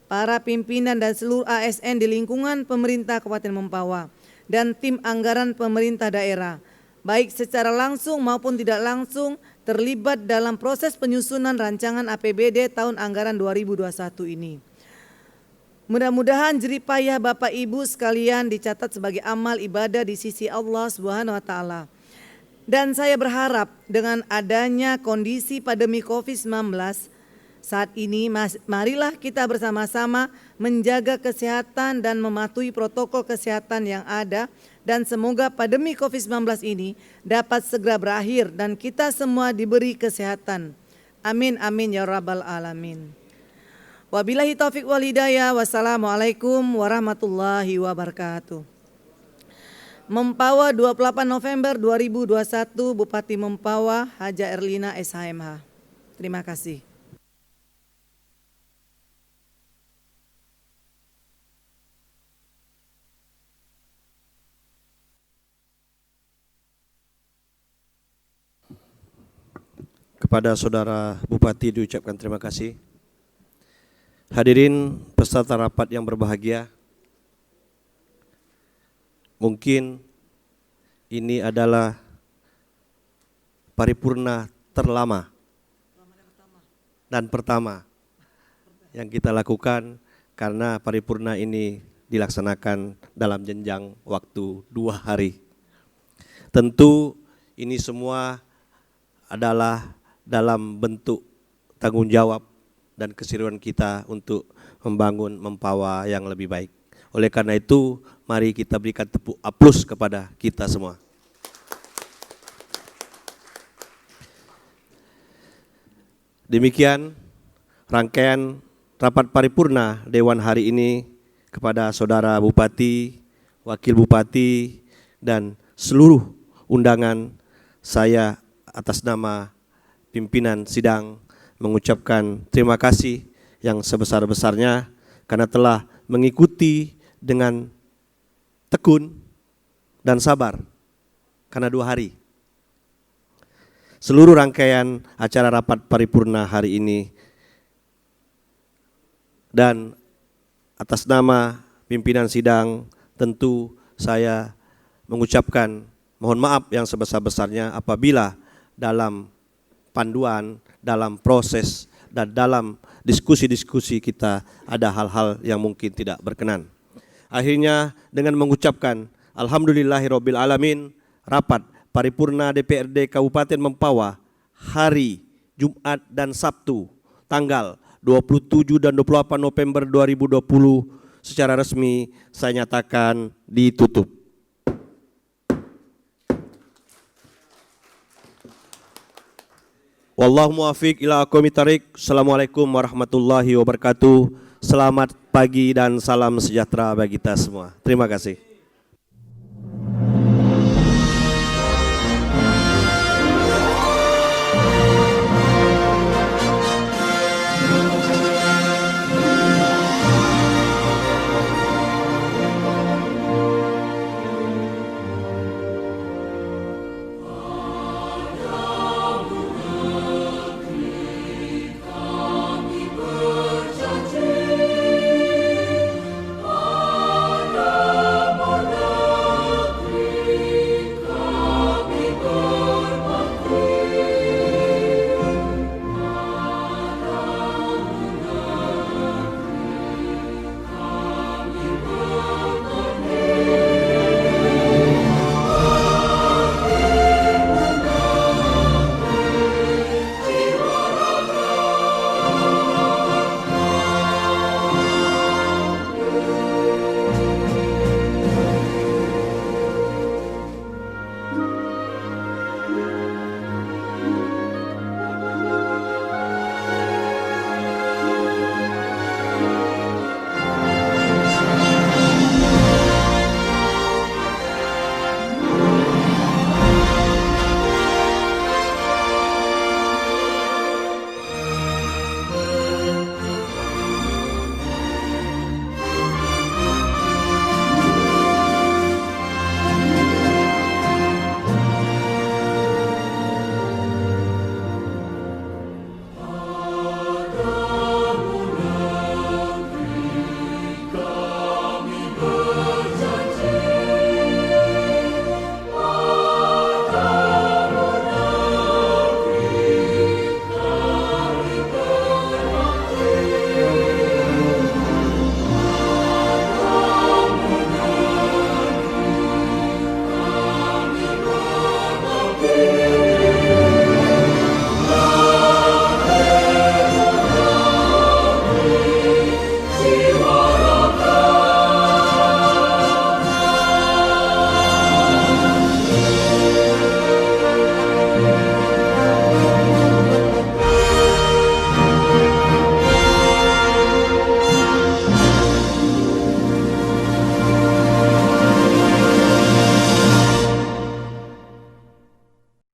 para pimpinan dan seluruh ASN di lingkungan pemerintah Kabupaten Mempawah, dan tim anggaran pemerintah daerah, baik secara langsung maupun tidak langsung terlibat dalam proses penyusunan rancangan APBD tahun anggaran 2021 ini. Mudah-mudahan jerih payah Bapak Ibu sekalian dicatat sebagai amal ibadah di sisi Allah Subhanahu wa taala. Dan saya berharap dengan adanya kondisi pandemi COVID-19 saat ini, marilah kita bersama-sama menjaga kesehatan dan mematuhi protokol kesehatan yang ada, dan semoga pandemi COVID-19 ini dapat segera berakhir dan kita semua diberi kesehatan. Amin amin ya rabbal alamin. Wabillahi taufiq wal hidayah. Wassalamualaikum warahmatullahi wabarakatuh. Mempawah 28 November 2021, Bupati Mempawah Haja Erlina SHMH. Terima kasih. Kepada Saudara Bupati diucapkan terima kasih. Hadirin peserta rapat yang berbahagia, mungkin ini adalah paripurna terlama dan pertama yang kita lakukan karena paripurna ini dilaksanakan dalam jenjang waktu 2 hari. Tentu ini semua adalah dalam bentuk tanggung jawab dan keseruan kita untuk membangun Mempawah yang lebih baik. Oleh karena itu, mari kita berikan tepuk aplaus kepada kita semua. Demikian rangkaian rapat paripurna Dewan hari ini. Kepada Saudara Bupati, Wakil Bupati, dan seluruh undangan, saya atas nama pimpinan sidang mengucapkan terima kasih yang sebesar-besarnya karena telah mengikuti dengan tekun dan sabar karena 2 hari. Seluruh rangkaian acara rapat paripurna hari ini, dan atas nama pimpinan sidang tentu saya mengucapkan mohon maaf yang sebesar-besarnya apabila dalam panduan, dalam proses, dan dalam diskusi-diskusi kita ada hal-hal yang mungkin tidak berkenan. Akhirnya dengan mengucapkan Alhamdulillahirabbil alamin, rapat paripurna DPRD Kabupaten Mempawah hari Jumat dan Sabtu tanggal 27 dan 28 November 2020 secara resmi saya nyatakan ditutup. Wallahu muwaffiq ila aqwamit thariq. Assalamualaikum warahmatullahi wabarakatuh. Selamat pagi dan salam sejahtera bagi kita semua. Terima kasih.